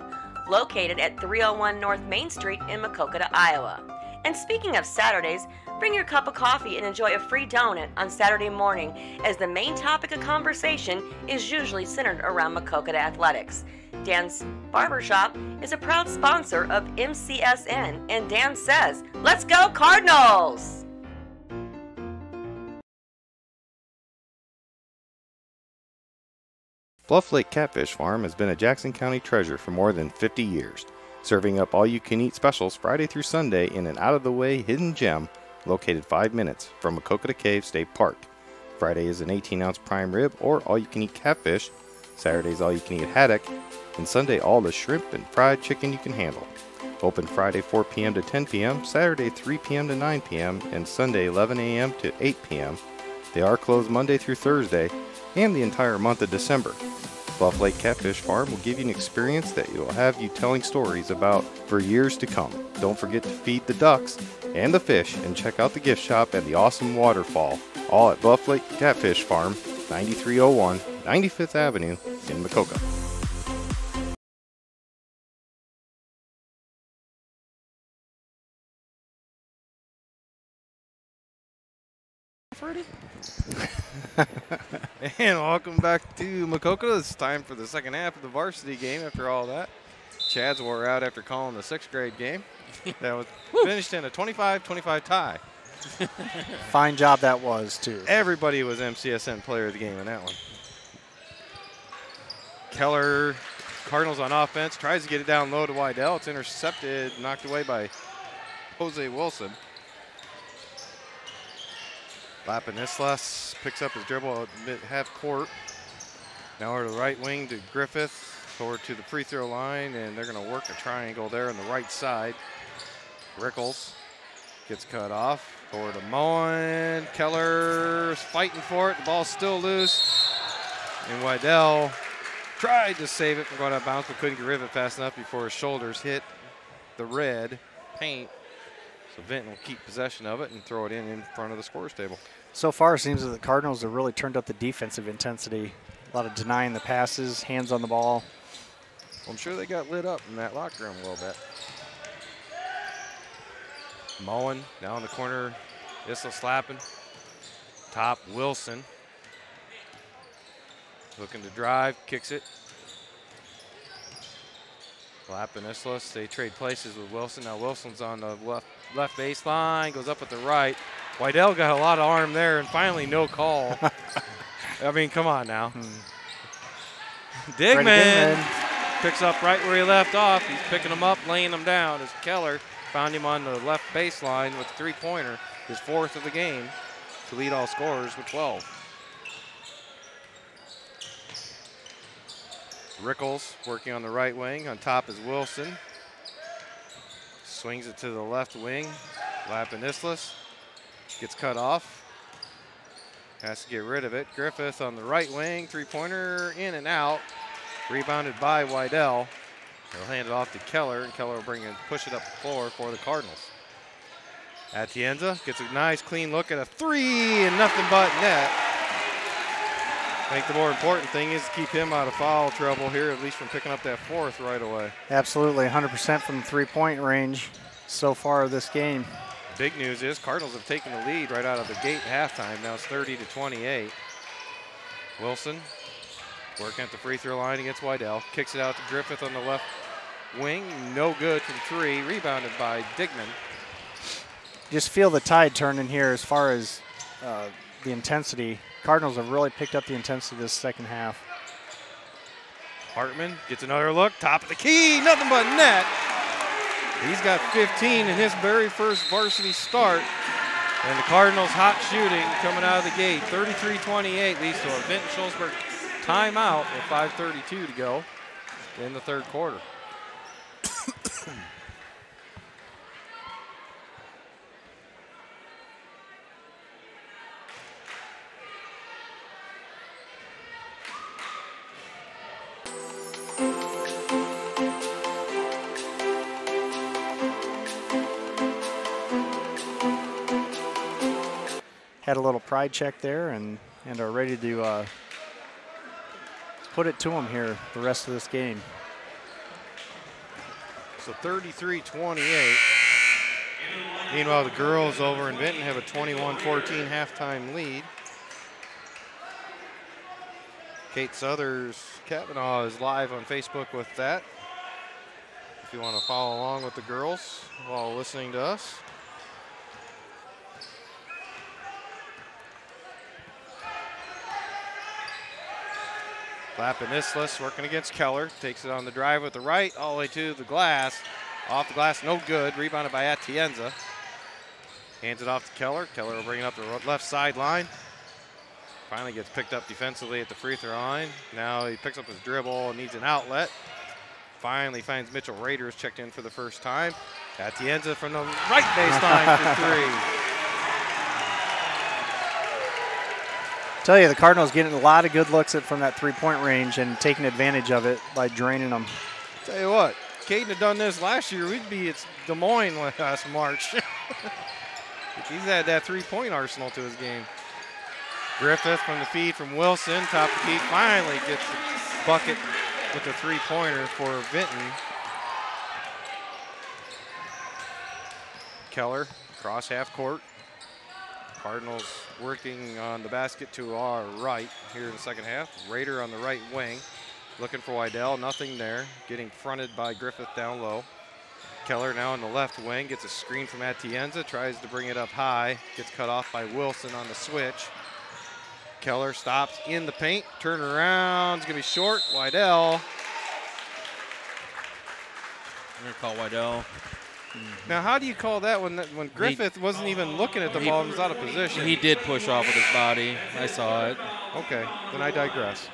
Located at 301 North Main Street in Maquoketa, Iowa. And speaking of Saturdays, bring your cup of coffee and enjoy a free donut on Saturday morning, as the main topic of conversation is usually centered around Maquoketa athletics. Dan's Barbershop is a proud sponsor of MCSN, and Dan says, "Let's go Cardinals!" Bluff Lake Catfish Farm has been a Jackson County treasure for more than 50 years, serving up all-you-can-eat specials Friday through Sunday in an out-of-the-way hidden gem located 5 minutes from Maquoketa Cave State Park. Friday is an 18-ounce prime rib or all-you-can-eat catfish, Saturday's all-you-can-eat haddock, and Sunday all the shrimp and fried chicken you can handle. Open Friday 4 p.m. to 10 p.m., Saturday 3 p.m. to 9 p.m., and Sunday 11 a.m. to 8 p.m. They are closed Monday through Thursday and the entire month of December. Bluff Lake Catfish Farm will give you an experience that will have you telling stories about for years to come. Don't forget to feed the ducks and the fish and check out the gift shop and the awesome waterfall, all at Bluff Lake Catfish Farm, 9301 95th Avenue in Maquoketa. And welcome back to Maquoketa. It's time for the second half of the varsity game after all that. Chads wore out after calling the 6th grade game. That was finished in a 25-25 tie. Fine job that was, too. Everybody was MCSN player of the game in that one. Keller, Cardinals on offense, tries to get it down low to Wydell. It's intercepted, knocked away by Jose Wilson. Lapanislas picks up his dribble at mid-half court. Now over to the right wing to Griffith, forward to the free throw line, and they're going to work a triangle there on the right side. Rickles gets cut off. Forward to Moen. Keller's fighting for it. The ball's still loose. And Wydell tried to save it from going out of bounds, but couldn't get rid of it fast enough before his shoulders hit the red paint. So Vinton will keep possession of it and throw it in front of the scorer's table. So far, it seems that the Cardinals have really turned up the defensive intensity. A lot of denying the passes, hands on the ball. Well, I'm sure they got lit up in that locker room a little bit. Moen down in the corner. Issa slapping. Top Wilson. Looking to drive, kicks it. Lapanislas, they trade places with Wilson. Now Wilson's on the left baseline, goes up at the right. Wydell got a lot of arm there, and finally no call. I mean, come on now. Digman picks up right where he left off. He's picking him up, laying him down as Keller found him on the left baseline with a three-pointer, his fourth of the game, to lead all scorers with 12. Rickles working on the right wing. On top is Wilson. Swings it to the left wing. Lapanislas gets cut off. Has to get rid of it. Griffith on the right wing. Three-pointer in and out. Rebounded by Wydell. He'll hand it off to Keller, and Keller will push it up the floor for the Cardinals. Atienza gets a nice clean look at a three and nothing but net. I think the more important thing is to keep him out of foul trouble here, at least from picking up that fourth right away. Absolutely, 100% from three-point range so far this game. Big news is Cardinals have taken the lead right out of the gate at halftime. Now it's 30-28. Wilson working at the free throw line against Wydell. Kicks it out to Griffith on the left wing. No good from three. Rebounded by Digman. Just feel the tide turning here as far as the intensity. Cardinals have really picked up the intensity this second half. Hartman gets another look. Top of the key. Nothing but net. He's got 15 in his very first varsity start. And the Cardinals hot shooting coming out of the gate. 33-28 leads to a Vinton Schulzberg timeout with 5:32 to go in the third quarter. Had a little pride check there and are ready to put it to them here the rest of this game. So 33-28. Meanwhile, the girls over in Vinton have a 21-14 halftime lead. Kate Southers Kavanaugh is live on Facebook with that. If you want to follow along with the girls while listening to us. Lapinislis working against Keller. Takes it on the drive with the right, all the way to the glass. Off the glass, no good. Rebounded by Atienza. Hands it off to Keller. Keller will bring it up the left sideline. Finally gets picked up defensively at the free throw line. Now he picks up his dribble and needs an outlet. Finally finds Mitchell Raiders checked in for the first time. Atienza from the right baseline for three. Tell you, the Cardinals getting a lot of good looks from that three-point range and taking advantage of it by draining them. Tell you what, Caden had done this last year. We'd be at Des Moines last March. He's had that three-point arsenal to his game. Griffith from the feed from Wilson, top of the key, finally gets the bucket with the three-pointer for Vinton. Keller, cross half court. Cardinals working on the basket to our right here in the second half. Raider on the right wing, looking for Wydell, nothing there. Getting fronted by Griffith down low. Keller now on the left wing, gets a screen from Atienza, tries to bring it up high, gets cut off by Wilson on the switch. Keller stops in the paint, turn around, it's gonna be short, Wydell. I'm gonna call Wydell. Now, how do you call that when Griffith wasn't even looking at the ball and was out of position? He did push off with his body. I saw it. Okay, then I digress.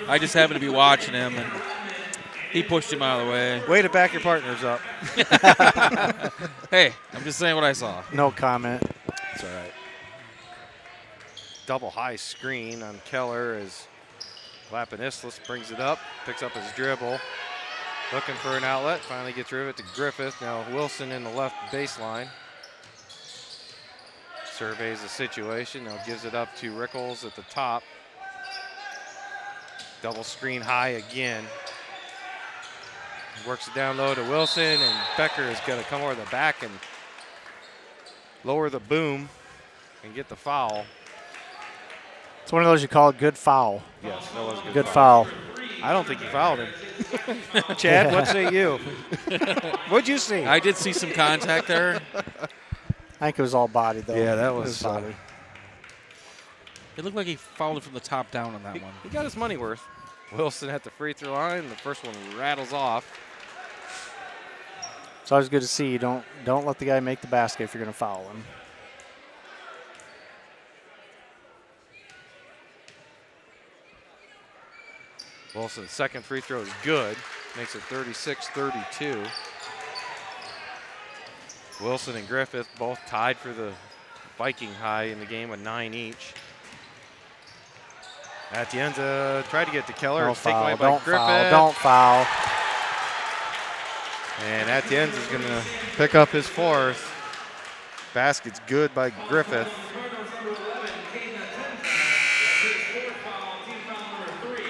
I just happened to be watching him, and he pushed him out of the way. Way to back your partners up. Hey, I'm just saying what I saw. No comment. That's all right. Double high screen on Keller as Lapinislis brings it up, picks up his dribble. Looking for an outlet, finally gets rid of it to Griffith. Now Wilson in the left baseline. Surveys the situation, now gives it up to Rickles at the top. Double screen high again. Works it down low to Wilson, and Becker is gonna come over the back and lower the boom and get the foul. It's one of those you call a good foul. Yes, that was a good foul. I don't think he fouled him. Chad, what say you? What'd you see? I did see some contact there. I think it was all body, though. Yeah, that It was body. It looked like he fouled it from the top down on that one. He got his money worth. Wilson at the free throw line. The first one rattles off. It's always good to see. Don't let the guy make the basket if you're going to foul him. Wilson's second free throw is good. Makes it 36-32. Wilson and Griffith both tied for the Viking high in the game with 9 each. Atienza tried to get to Keller. Don't It's taken away foul. by Griffith. Don't foul. And Atienza's going to pick up his fourth. Basket's good by Griffith. Cardinals number 11, Caden Attention. That's his fourth foul, team foul number 3.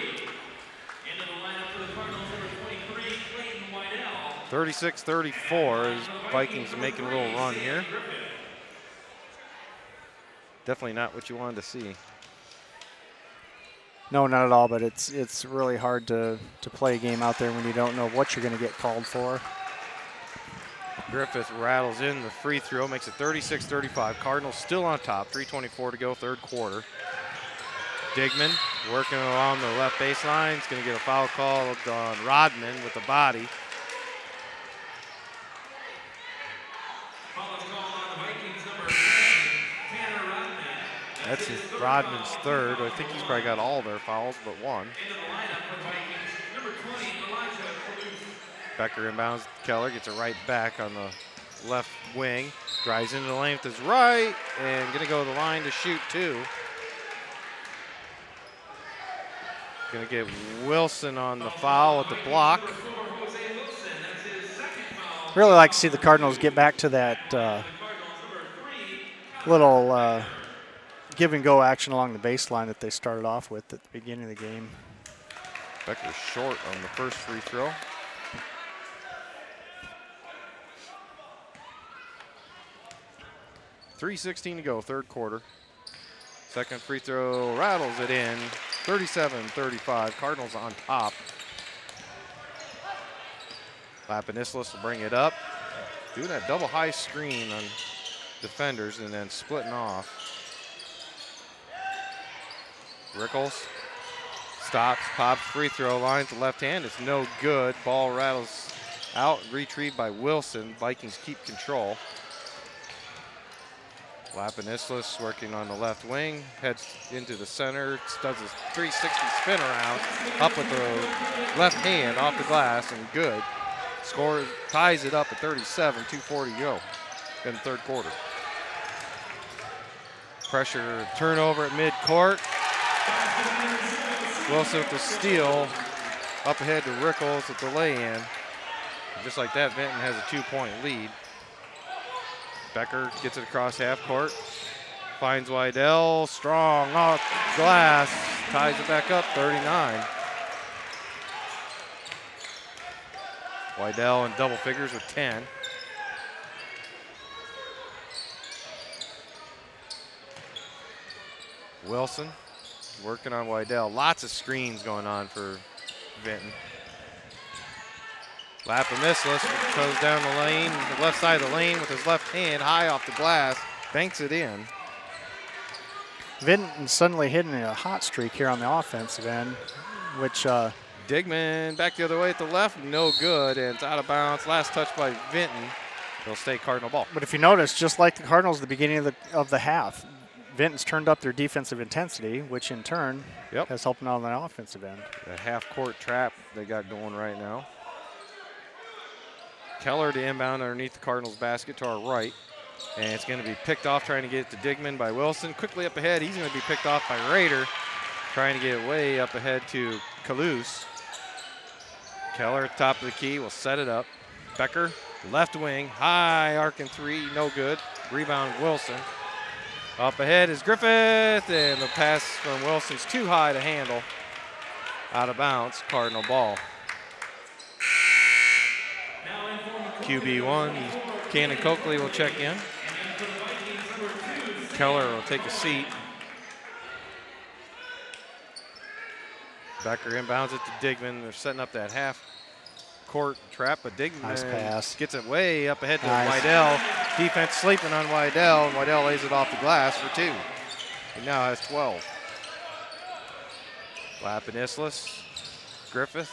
Into the lineup for the Cardinals number 23, Clayton Wydell. 36-34 as Vikings making a little run here. Definitely not what you wanted to see. No, not at all, but it's really hard to play a game out there when you don't know what you're going to get called for. Griffith rattles in the free throw, makes it 36-35. Cardinals still on top, 3:24 to go, third quarter. Digman working along the left baseline. He's going to get a foul called on Rodman with the body. Foul is called on the Vikings number 7, Tanner Rodman. That's Rodman's third. I think he's probably got all their fouls but one. Into the lineup for Vikings number 20, Elijah Kalus. Becker inbounds. Keller gets it right back on the left wing. Drives into the lane with his right and going to go to the line to shoot two. Going to get Wilson on the foul with the block. Really like to see the Cardinals get back to that little give and go action along the baseline that they started off with at the beginning of the game. Becker's short on the first free throw. .3:16 to go, third quarter. Second free throw rattles it in. 37-35. Cardinals on top. Lapanislas will bring it up. Doing that double high screen on defenders and then splitting off. Rickles stops, pops, free throw line to left hand. It's no good. Ball rattles out, retrieved by Wilson. Vikings keep control. Lapanislas working on the left wing, heads into the center, does his 360 spin around, up with the left hand off the glass, and good. Score ties it up at 37, 2:40 to go in the third quarter. Pressure turnover at midcourt. Wilson with the steal, up ahead to Rickles with the lay-in. Just like that, Vinton has a 2-point lead. Becker gets it across half court, finds Wydell, strong off glass, ties it back up, 39. Wydell in double figures with 10. Wilson working on Wydell. Lots of screens going on for Vinton. Lapanislas goes down the lane, the left side of the lane with his left hand high off the glass, banks it in. Vinton suddenly hitting a hot streak here on the offensive end, which Digman back the other way at the left, no good, and it's out of bounds. Last touch by Vinton. It'll stay Cardinal ball. But if you notice, just like the Cardinals at the beginning of the half, Vinton's turned up their defensive intensity, which in turn has helped them out on the offensive end. The half-court trap they got going right now. Keller to inbound underneath the Cardinals basket to our right. And it's going to be picked off, trying to get it to Digman by Wilson. Quickly up ahead, he's going to be picked off by Rader, trying to get it way up ahead to Kalus. Keller at top of the key will set it up. Becker, left wing, high arcing three, no good. Rebound Wilson. Up ahead is Griffith, and the pass from Wilson's too high to handle. Out of bounds, Cardinal ball. QB1, Cannon Coakley will check in. Keller will take a seat. Becker inbounds it to Digman. They're setting up that half-court trap, but Digman nice pass. Gets it way up ahead to Wydell. Defense sleeping on Wydell, and Wydell lays it off the glass for two. He now has 12. Lapanislas, Griffith,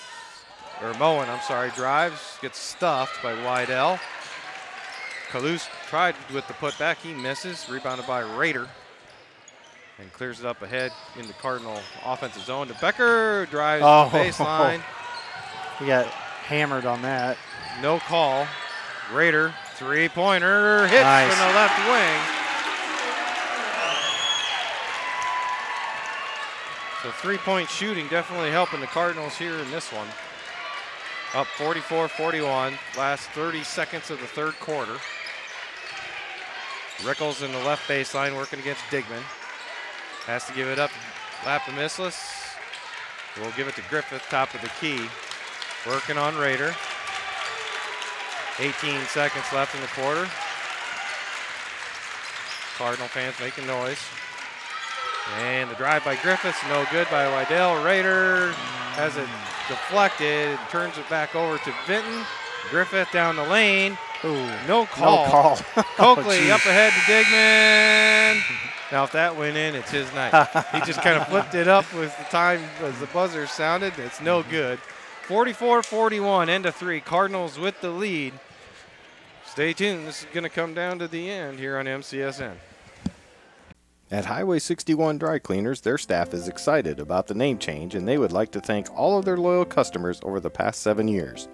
or Moen, I'm sorry, drives, gets stuffed by Wydell. Kalus tried with the putback, he misses, rebounded by Rader, and clears it up ahead in the Cardinal offensive zone to Becker, drives to the baseline. He got hammered on that. No call. Rader, three-pointer, hits from the left wing. So three-point shooting definitely helping the Cardinals here in this one. Up 44-41, last 30 seconds of the third quarter. Rickles in the left baseline working against Digman. Has to give it up. Lapamislis. We'll give it to Griffith, top of the key. Working on Raider. 18 seconds left in the quarter. Cardinal fans making noise. And the drive by Griffiths, no good by Wydell. Raider has it deflected, turns it back over to Vinton. Griffith down the lane. Ooh, no call. No call. Coakley Oh, up ahead to Digman. Now, if that went in, it's his night. He just kind of flipped it up with the time as the buzzer sounded. It's no good. 44-41, end of 3. Cardinals with the lead. Stay tuned. This is going to come down to the end here on MCSN. At Highway 61 Dry Cleaners, their staff is excited about the name change, and they would like to thank all of their loyal customers over the past 7 years.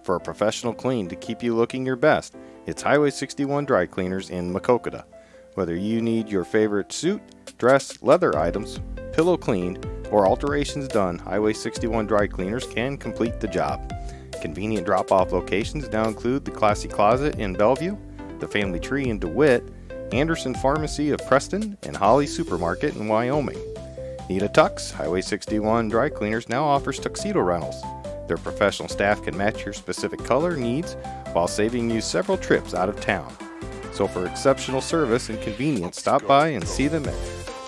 For a professional clean to keep you looking your best, it's Highway 61 Dry Cleaners in Maquoketa. Whether you need your favorite suit, dress, leather items, pillow cleaned, or alterations done, Highway 61 Dry Cleaners can complete the job. Convenient drop-off locations now include the Classy Closet in Bellevue, the Family Tree in DeWitt, Anderson Pharmacy of Preston, and Holly Supermarket in Wyoming. Need a tux? Highway 61 Dry Cleaners now offers tuxedo rentals. Their professional staff can match your specific color needs while saving you several trips out of town. So for exceptional service and convenience, stop by and see them at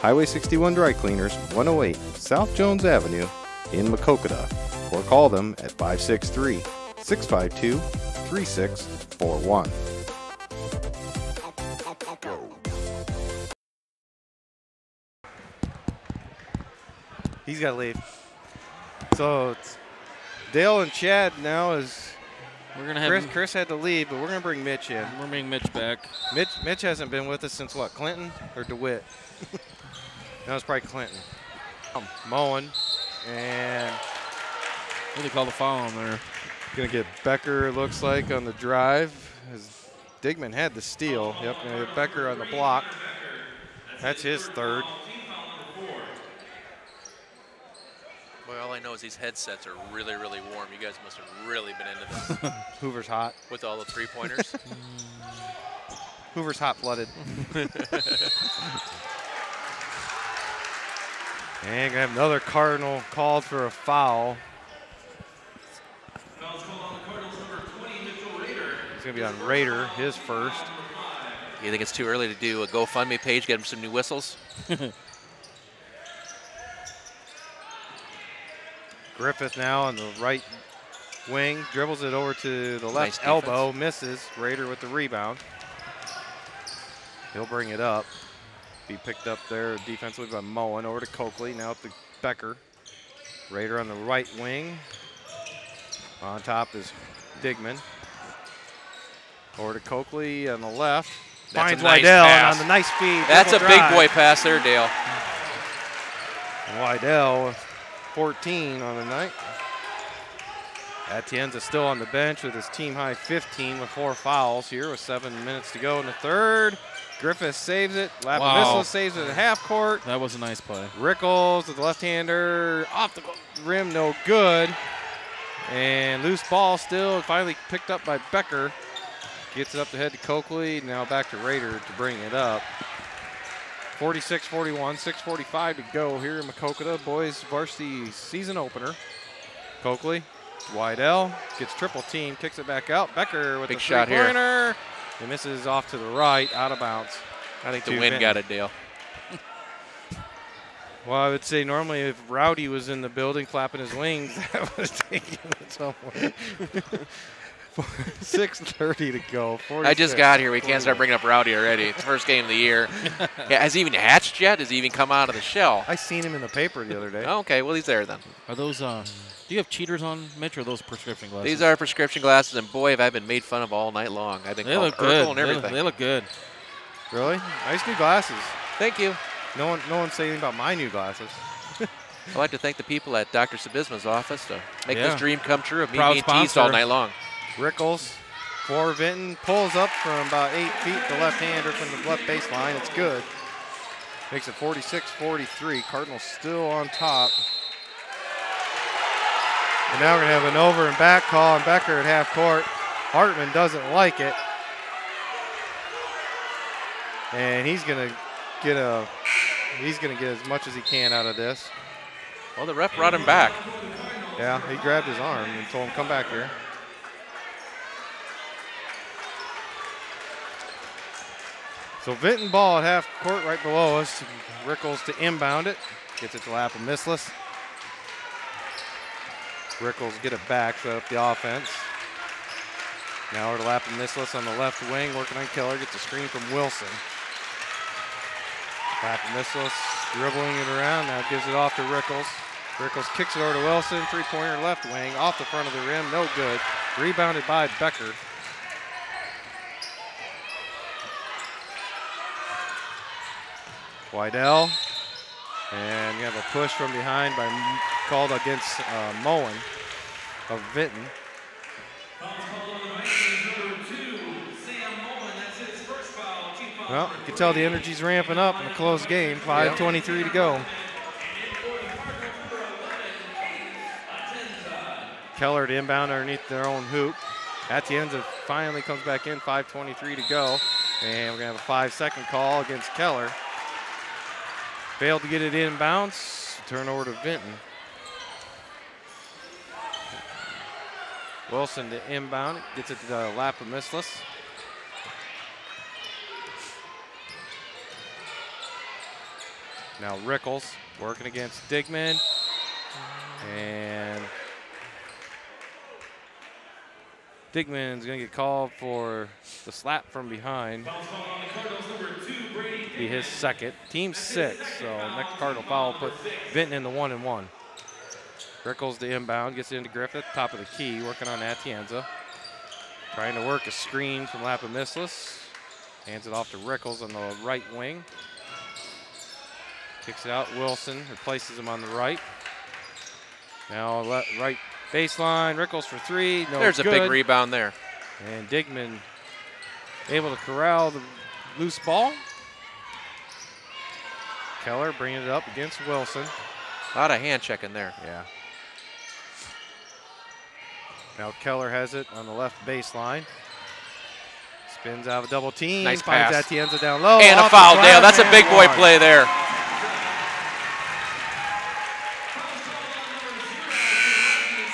Highway 61 Dry Cleaners, 108 South Jones Avenue in Maquoketa, or call them at 563-652-3641. He's got to leave. So it's Dale and Chad now is We're gonna have Chris had to leave, but we're going to bring Mitch in. We're bringing Mitch back. Mitch hasn't been with us since what, Clinton or DeWitt? No, it's probably Clinton. Moen, and What do they call the foul on there? going to get Becker, it looks like, on the drive. As Digman had the steal. Yep, going to get Becker on the block. That's his third. Boy, all I know is these headsets are really, really warm. You guys must have really been into this Hoover's hot. with all the three-pointers. Hoover's hot-blooded. And gonna have another Cardinal called for a foul. He's gonna be on Raider, his first. You think it's too early to do a GoFundMe page, get him some new whistles? Griffith now on the right wing, dribbles it over to the left Nice elbow, misses. Raider with the rebound. He'll bring it up. Be picked up there defensively by Moen. Over to Coakley, now to Becker. Raider on the right wing. On top is Digman. Over to Coakley on the left. That's Finds a nice Wydell pass. on the nice feed. That's a dribble big drive. boy pass there, Dale. And Wydell, 14 on the night. Atienza still on the bench with his team high 15 with 4 fouls here with 7 minutes to go in the third. Griffith saves it. Lapamislis saves it at half court. That was a nice play. Rickles with the left-hander off the rim, no good. And loose ball still finally picked up by Becker. Gets it up the head to Coakley. Now back to Raider to bring it up. 46-41, 6:45 to go here in Maquoketa. Boys varsity season opener. Coakley, Wydell gets triple team, kicks it back out. Becker with Big the shot here. three-pointer. He misses off to the right, out of bounds. I think the To wind Vinton. got it, Dale. Well, I would say normally if Rowdy was in the building flapping his wings, that was taking it somewhere. 6:30 to go. I just got here. We can't start bringing up Rowdy already. It's the first game of the year. Yeah, has he even hatched yet? Has he even come out of the shell? I seen him in the paper the other day. Oh, okay, well, he's there then. Are those, do you have cheaters on, Mitch, or are those prescription glasses? These are prescription glasses, and boy, have I been made fun of all night long. I've been They called look Urkel good. and everything. They look good. Really? Nice new glasses. Thank you. No one say anything about my new glasses. I'd like to thank the people at Dr. Sabisma's office to make Yeah. this dream come true of me Proud being teased sponsor. all night long. Rickles for Vinton, pulls up from about 8 feet, the left-hander from the left baseline. It's good. Makes it 46-43. Cardinals still on top. And now we're going to have an over and back call on Becker at half court. Hartman doesn't like it. And he's gonna get as much as he can out of this. Well, the ref brought him back. Yeah, he grabbed his arm and told him, come back here. So Vinton ball at half court right below us. Rickles to inbound it. Gets it to Lapamislis. Rickles get it back, set up the offense. Now we're to Lapamislis on the left wing, working on Keller. Gets a screen from Wilson. Lapamislis dribbling it around, now gives it off to Rickles. Rickles kicks it over to Wilson, three-pointer left wing, off the front of the rim, no good. Rebounded by Becker. Wydell, and you have a push from behind called against Mullen of Vinton. Well, you can tell the energy's ramping up in a close game. 5:23 to go. Keller to inbound underneath their own hoop. Atienza finally comes back in, 5:23 to go. And we're going to have a 5-second call against Keller. Failed to get it inbounds. Turnover to Vinton. Wilson to inbound. Gets it to Lapamislis. Now Rickles working against Digman. And Digman's going to get called for the slap from behind. Be his second. Team 6, so next Cardinal foul will put Vinton in the 1-and-1. Rickles to inbound, gets it into Griffith, top of the key, working on Atienza. Trying to work a screen from Lapamislis. Hands it off to Rickles on the right wing. Kicks it out, Wilson replaces him on the right. Now right baseline, Rickles for three, no There's good. A big rebound there. And Digman able to corral the loose ball. Keller bringing it up against Wilson. A lot of hand checking there. Yeah. Now Keller has it on the left baseline. Spins out of a double team. Nice finds pass. Atienza down low. And a foul, Dale. That's a big boy play there.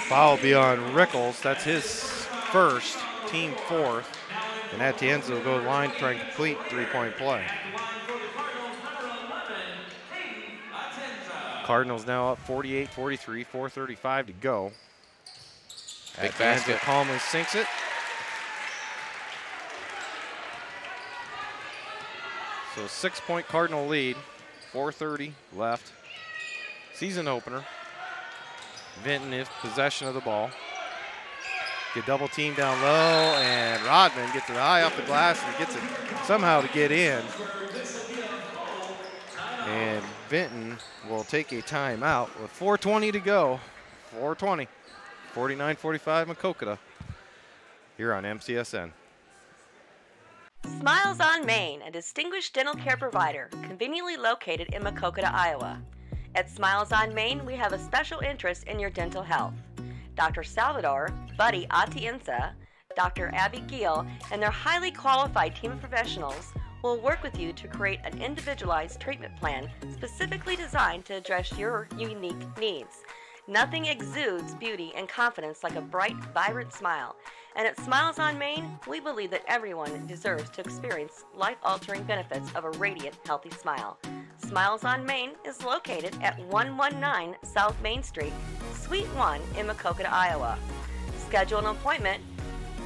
Foul be on Rickles. That's his first, team 4th. And Atienza will go to the line to try and complete three-point play. Cardinals now up 48-43, 4:35 to go. Big Atienza basket. calmly sinks it. So 6-point Cardinal lead, 4:30 left. Season opener. Vinton is possession of the ball. Get double team down low, and Rodman gets it high off the glass and gets it somehow to get in. And Vinton will take a timeout with 4:20 to go. 4:20, 49-45 Maquoketa here on MCSN. Smiles on Main, a distinguished dental care provider, conveniently located in Maquoketa, Iowa. At Smiles on Main, we have a special interest in your dental health. Dr. Salvador, Buddy Atienza, Dr. Abby Giel, and their highly qualified team of professionals will work with you to create an individualized treatment plan specifically designed to address your unique needs. Nothing exudes beauty and confidence like a bright, vibrant smile. And at Smiles on Main, we believe that everyone deserves to experience life-altering benefits of a radiant, healthy smile. Smiles on Main is located at 119 South Main Street, Suite 1 in Maquoketa, Iowa. Schedule an appointment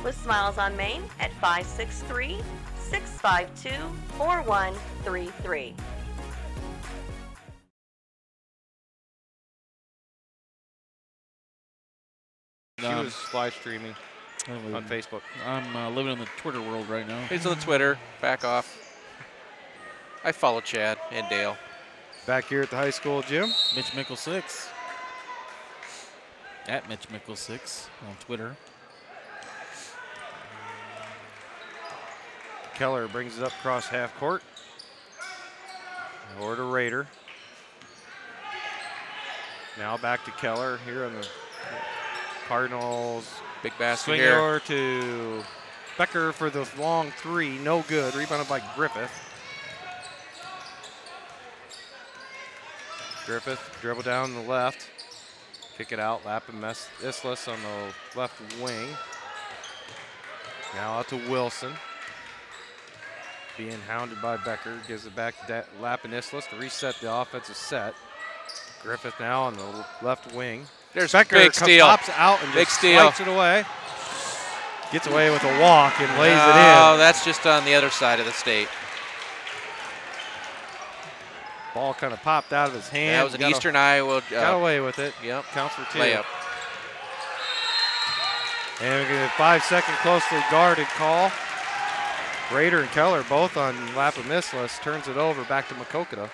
with Smiles on Main at 563-652-4133. She was live streaming on Facebook. I'm living in the Twitter world right now. He's on the Twitter. Back off. I follow Chad and Dale. Back here at the high school gym. Mitch Mickle 6. At Mitch Mickle 6 on Twitter. Keller brings it up across half court. Over to Rader. Now back to Keller here on the Cardinals. Big basket Swing here. over to Becker for the long three. No good. Rebounded by Griffith. Griffith dribble down the left. Kick it out. Lappin Islas on the left wing. Now out to Wilson. Being hounded by Becker. Gives it back to Lappin Islas to reset the offensive set. Griffith now on the left wing. There's Becker big steal. pops out and Big just steal. swipes it away. Gets away with a walk and lays it Oh, in. that's just on the other side of the state. Ball kind of popped out of his hand. That was an Eastern Iowa. Got away with it. Yep. Counts for 2. Layup. And we get a 5-second closely guarded call. Rader and Keller both on Lapamislas. Turns it over back to Maquoketa.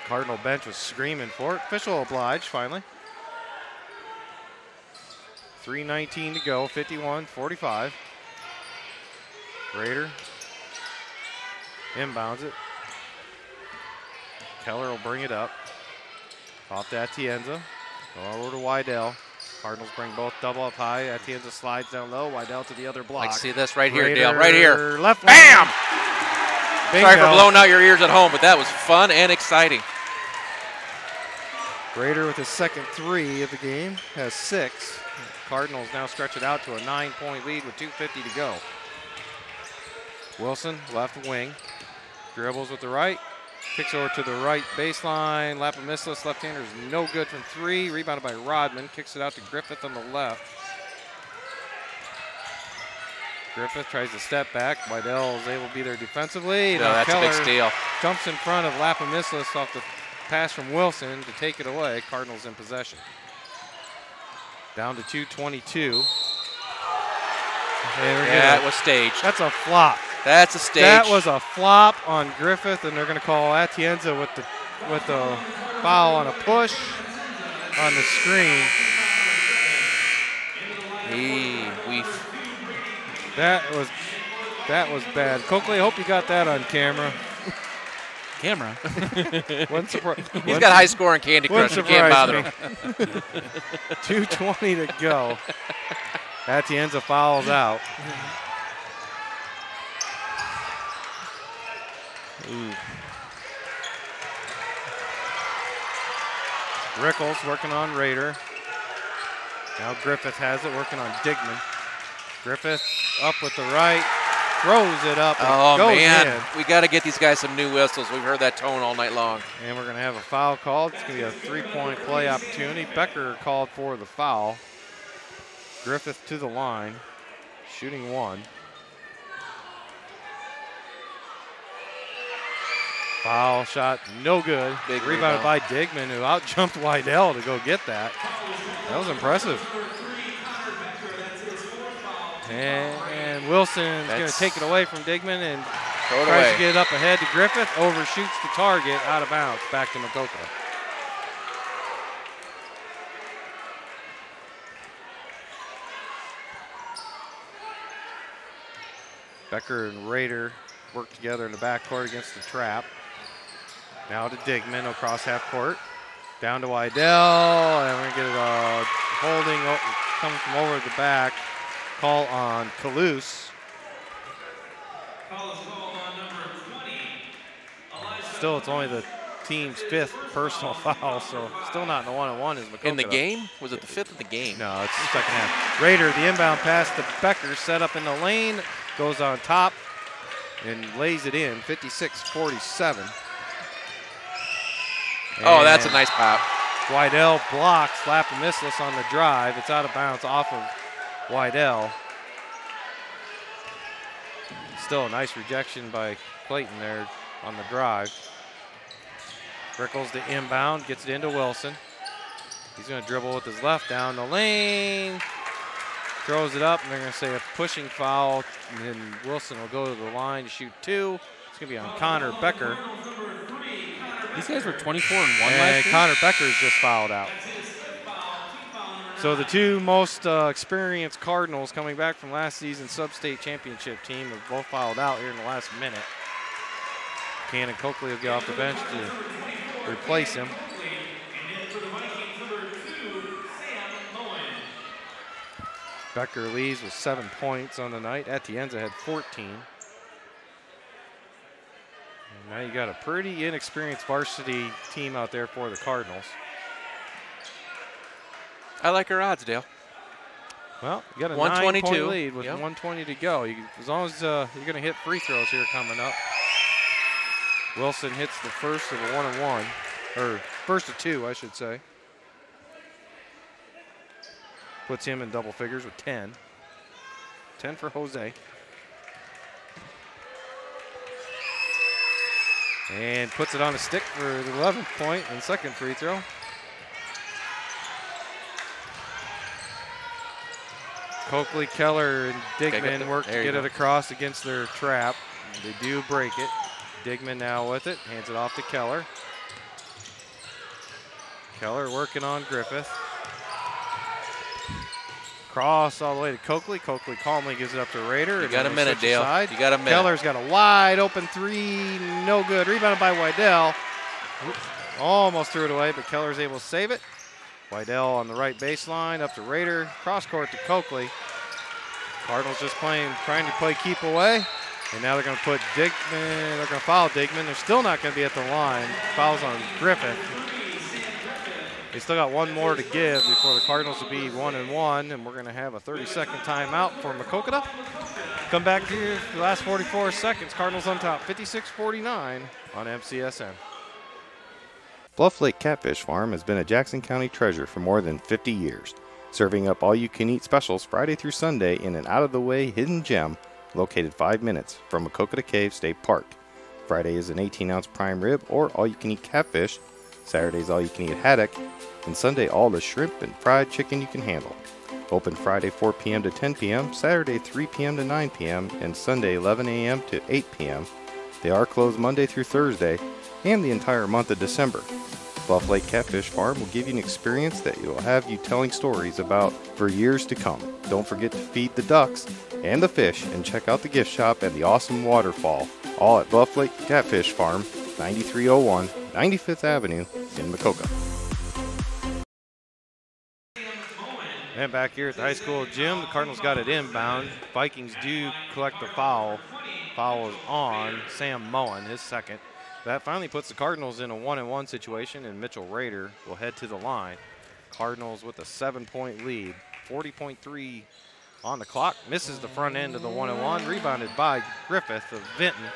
Cardinal bench was screaming for it. Official obliged finally. 3:19 to go, 51-45. Rader inbounds it. Keller will bring it up. Off to Atienza. Over to Wydell. Cardinals bring both double up high. Atienza slides down low. Wydell to the other block. Like see this right here, Rader, Dale. Right here. Left Bam! Bingo. Sorry for blowing out your ears at home, but that was fun and exciting. Rader with his second 3 of the game has 6. Cardinals now stretch it out to a 9-point lead with 2:50 to go. Wilson, left wing, dribbles with the right, kicks over to the right baseline. Lapamislas, left-hander, is no good from 3. Rebounded by Rodman, kicks it out to Griffith on the left. Griffith tries to step back. Wydell is able to be there defensively. No, Now that's Keller a big steal. jumps in front of Lapamislas off the pass from Wilson to take it away. Cardinals in possession. Down to 2:22. Yeah, it was staged. That's a flop. That's a stage. That was a flop on Griffith, and they're going to call Atienza with the foul on a push on the screen. That was bad. Coakley, I hope you got that on camera. Camera. He's got high score in Candy Crush. You can't bother him. 2:20 to go. Atienza fouls out. Ooh. Rickles working on Rader. Now Griffith has it, working on Digman. Griffith up with the right, throws it up and Oh, goes man. in. We got to get these guys some new whistles. We've heard that tone all night long. And we're going to have a foul called. It's going to be a 3-point play opportunity. Becker called for the foul. Griffith to the line, shooting 1. Foul shot, no good. Big Rebounded rebound. by Digman, who out-jumped Wydell to go get that. That was impressive. And Wilson's going to take it away from Digman and Throw it tries away. to get it up ahead to Griffith. Overshoots the target, out of bounds, back to Maquoketa. Becker and Rader work together in the backcourt against the trap. Now to Digman across half court. Down to Wydell, and we're going to get a holding coming from over the back. Call on Kalous. Still, it's only the team's 5th personal foul, so still not in the 1-on-1 is Maquoketa. In the game? Was it the 5th of the game? No, it's the second half. Rader, the inbound pass to Becker, set up in the lane, goes on top and lays it in, 56-47. Oh, that's a nice pop. Wydell blocks Lapamislas on the drive. It's out of bounds off of Wydell. Still a nice rejection by Clayton there on the drive. Rickles the inbound, gets it into Wilson. He's going to dribble with his left down the lane. Throws it up, and they're going to say a pushing foul. And then Wilson will go to the line to shoot 2. It's going to be on Connor Becker. These guys were 24 and 1 And last year. Connor Becker's just fouled out. So the 2 most experienced Cardinals coming back from last season's sub-state championship team have both fouled out here in the last minute. Cannon Coakley will get off the bench to replace him. Becker leads with 7 points on the night. Atienza had 14. And Now you got a pretty inexperienced varsity team out there for the Cardinals. I like our odds, Dale. Well, you got a 122 9-point lead with 120 to go. As long as you're going to hit free throws here coming up. Wilson hits the first of a 1-and-1, or first of 2, I should say. Puts him in double figures with 10. 10 for Jose. And puts it on a stick for the 11th point and second free throw. Coakley, Keller, and Digman work to get it across against their trap. They do break it. Digman now with it, hands it off to Keller. Keller working on Griffith. Cross all the way to Coakley. Coakley calmly gives it up to Rader. You got a minute, Dale. You got a minute. Keller's got a wide open 3, no good. Rebounded by Wydell. Oops. Almost threw it away, but Keller's able to save it. Wydell on the right baseline, up to Rader. Cross court to Coakley. Cardinals just trying to play keep away. And now they're going to put Digman, they're going to foul Digman. They're still not going to be at the line. Fouls on Griffith. They still got one more to give before the Cardinals will be 1-and-1, and we're going to have a 30-second timeout for Maquoketa. Come back here for the last 44 seconds. Cardinals on top, 56-49 on MCSN. Bluff Lake Catfish Farm has been a Jackson County treasure for more than 50 years, serving up all-you-can-eat specials Friday through Sunday in an out-of-the-way hidden gem located 5 minutes from Maquoketa Cave State Park. Friday is an 18-ounce prime rib or all-you-can-eat catfish. Saturday's all-you-can-eat haddock, and Sunday all the shrimp and fried chicken you can handle. Open Friday 4 p.m. to 10 p.m., Saturday 3 p.m. to 9 p.m., and Sunday 11 a.m. to 8 p.m. They are closed Monday through Thursday and the entire month of December. Bluff Lake Catfish Farm will give you an experience that will have you telling stories about for years to come. Don't forget to feed the ducks and the fish and check out the gift shop and the awesome waterfall, all at Bluff Lake Catfish Farm, 9301 95th Avenue in Maquoketa. And back here at the high school gym, the Cardinals got it inbound. Vikings do collect the foul. Foul is on Sam Moen, his second. That finally puts the Cardinals in a 1-and-1 situation, and Mitchell Rader will head to the line. Cardinals with a 7-point lead, 40.3 on the clock. Misses the front end of the 1-and-1, rebounded by Griffith of Vinton.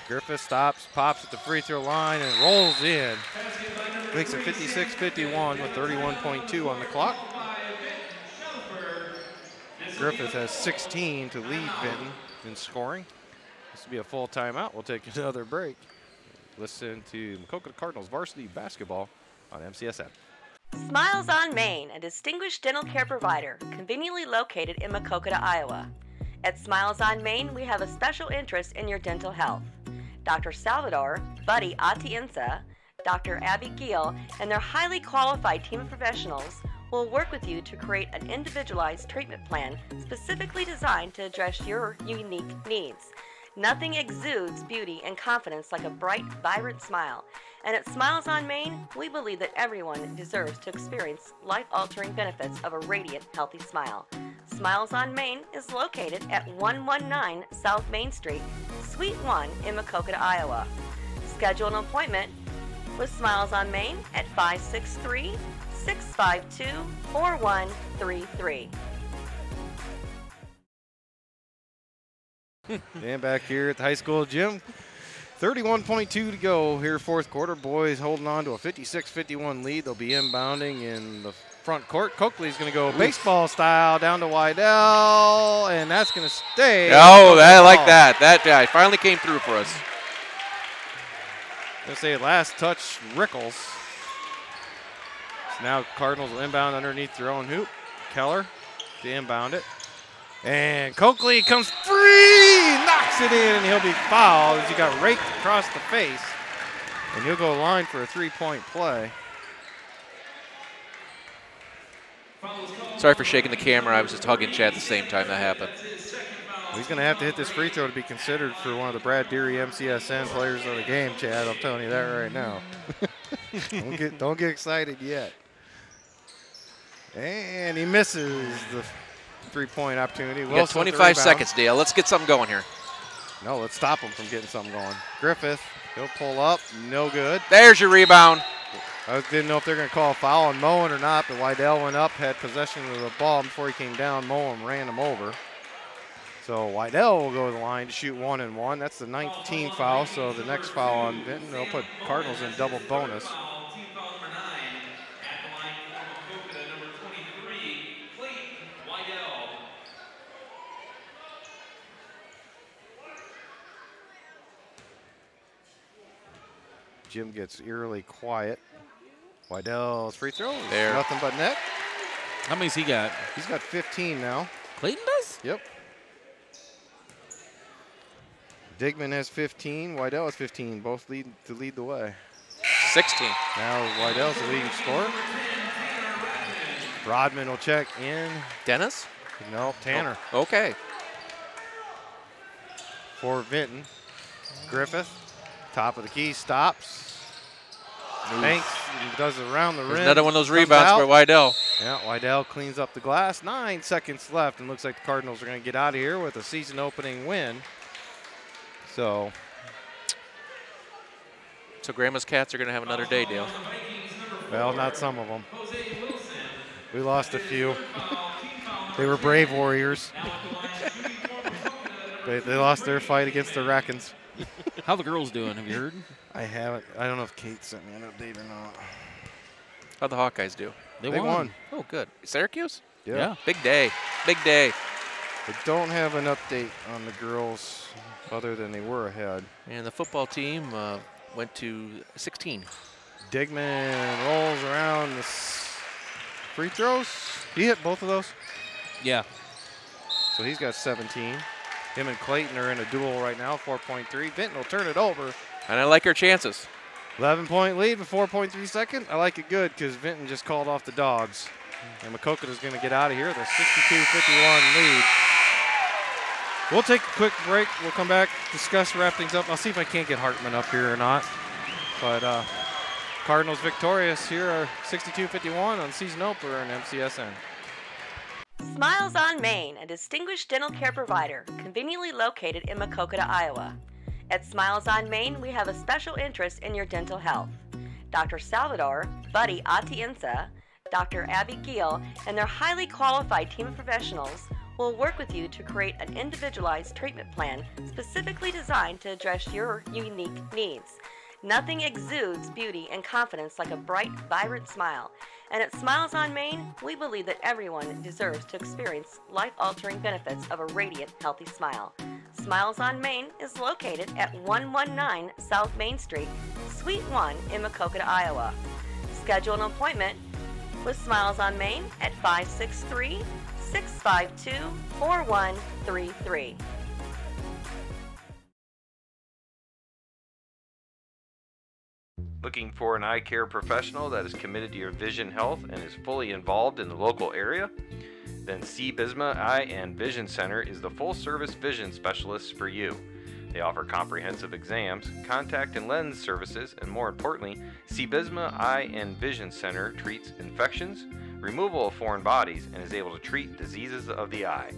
Griffith stops, pops at the free throw line, and rolls in. Makes it 56-51 with 31.2 on the clock. Griffith has 16 to lead Vinton in scoring. This will be a full timeout. We'll take another break. Listen to Maquoketa Cardinals varsity basketball on MCSN. Smiles on Main, a distinguished dental care provider, conveniently located in Maquoketa, Iowa. At Smiles on Main, we have a special interest in your dental health. Dr. Salvador, Buddy Atienza, Dr. Abby Giel, and their highly qualified team of professionals will work with you to create an individualized treatment plan specifically designed to address your unique needs. Nothing exudes beauty and confidence like a bright, vibrant smile. And at Smiles on Main, we believe that everyone deserves to experience life-altering benefits of a radiant, healthy smile. Smiles on Main is located at 119 South Main Street, Suite 1 in Maquoketa, Iowa. Schedule an appointment with Smiles on Main at 563-652-4133. And back here at the high school gym, 31.2 to go here, fourth quarter. Boys holding on to a 56-51 lead. They'll be inbounding in the front court. Coakley's going to go baseball style down to Wydell, and that's going to stay. Oh, I like that. That guy finally came through for us. Going to say last touch, Rickles. So now Cardinals will inbound underneath their own hoop. Keller to inbound it. And Coakley comes free, knocks it in, and he'll be fouled as he got raked across the face. And he'll go line for a three-point play. Sorry for shaking the camera. I was just hugging Chad at the same time that happened. He's going to have to hit this free throw to be considered for one of the Brad Deary MCSN players of the game, Chad. I'm telling you that right now. don't get excited yet. And he misses the three-point opportunity. We got 25 seconds, Dale. Let's get something going here. No, let's stop him from getting something going. Griffith, he'll pull up, no good. There's your rebound. I didn't know if they're going to call a foul on Moen or not, but Wydell went up, had possession of the ball before he came down. Moen ran him over. So Wydell will go to the line to shoot 1 and 1. That's the 19th foul, so the next foul on Vinton, they'll put Cardinals in double bonus. Team foul number 9 at the line for Makokata, number 23, Clayton Wydell. Jim gets eerily quiet. Wydell's free throw is There. nothing but net. How many's he got? He's got 15 now. Clayton does? Yep. Digman has 15. Wydell has 15. Both lead the way. 16. Now Wydell's the leading scorer. Rodman will check in. Dennis? No, Tanner Oh, okay. for Vinton. Griffith, top of the key, stops. Banks does it around the rim. There's another one of those comes rebounds out. for Wydell. Yeah, Wydell cleans up the glass. 9 seconds left, and looks like the Cardinals are going to get out of here with a season-opening win. So Grandma's Cats are going to have another day, Dale. well, not some of them. We lost a few. They were brave warriors. They lost their fight against the Rackens. How the girls doing? Have you heard? I haven't. I don't know if Kate sent me an update or not. How'd the Hawkeyes do? They won. Oh, good. Syracuse? Yeah. Big day. Big day. I don't have an update on the girls other than they were ahead. And the football team went to 16. Digman rolls around the free throws. He hit both of those, Yeah. so he's got 17. Him and Clayton are in a duel right now, 4.3. Vinton will turn it over. And I like our chances. 11-point lead with 4.3 seconds. I like it good because Vinton just called off the dogs. And Makokata's going to get out of here with a 62-51 lead. We'll take a quick break. We'll come back, discuss, wrap things up. I'll see if I can't get Hartman up here or not. But Cardinals victorious here are 62-51 on season opener in MCSN. Smiles on Main, a distinguished dental care provider, conveniently located in Makokata, Iowa. At Smiles on Main, we have a special interest in your dental health. Dr. Salvador, Buddy Atienza, Dr. Abby Giel, and their highly qualified team of professionals will work with you to create an individualized treatment plan specifically designed to address your unique needs. Nothing exudes beauty and confidence like a bright, vibrant smile. And at Smiles on Main, we believe that everyone deserves to experience life-altering benefits of a radiant, healthy smile. Smiles on Main is located at 119 South Main Street, Suite 1 in Makokata, Iowa. Schedule an appointment with Smiles on Main at 563-652-4133. Looking for an eye care professional that is committed to your vision health and is fully involved in the local area? Then C. Bisma Eye and Vision Center is the full-service vision specialist for you. They offer comprehensive exams, contact and lens services, and more importantly, C. Bisma Eye and Vision Center treats infections, removal of foreign bodies, and is able to treat diseases of the eye.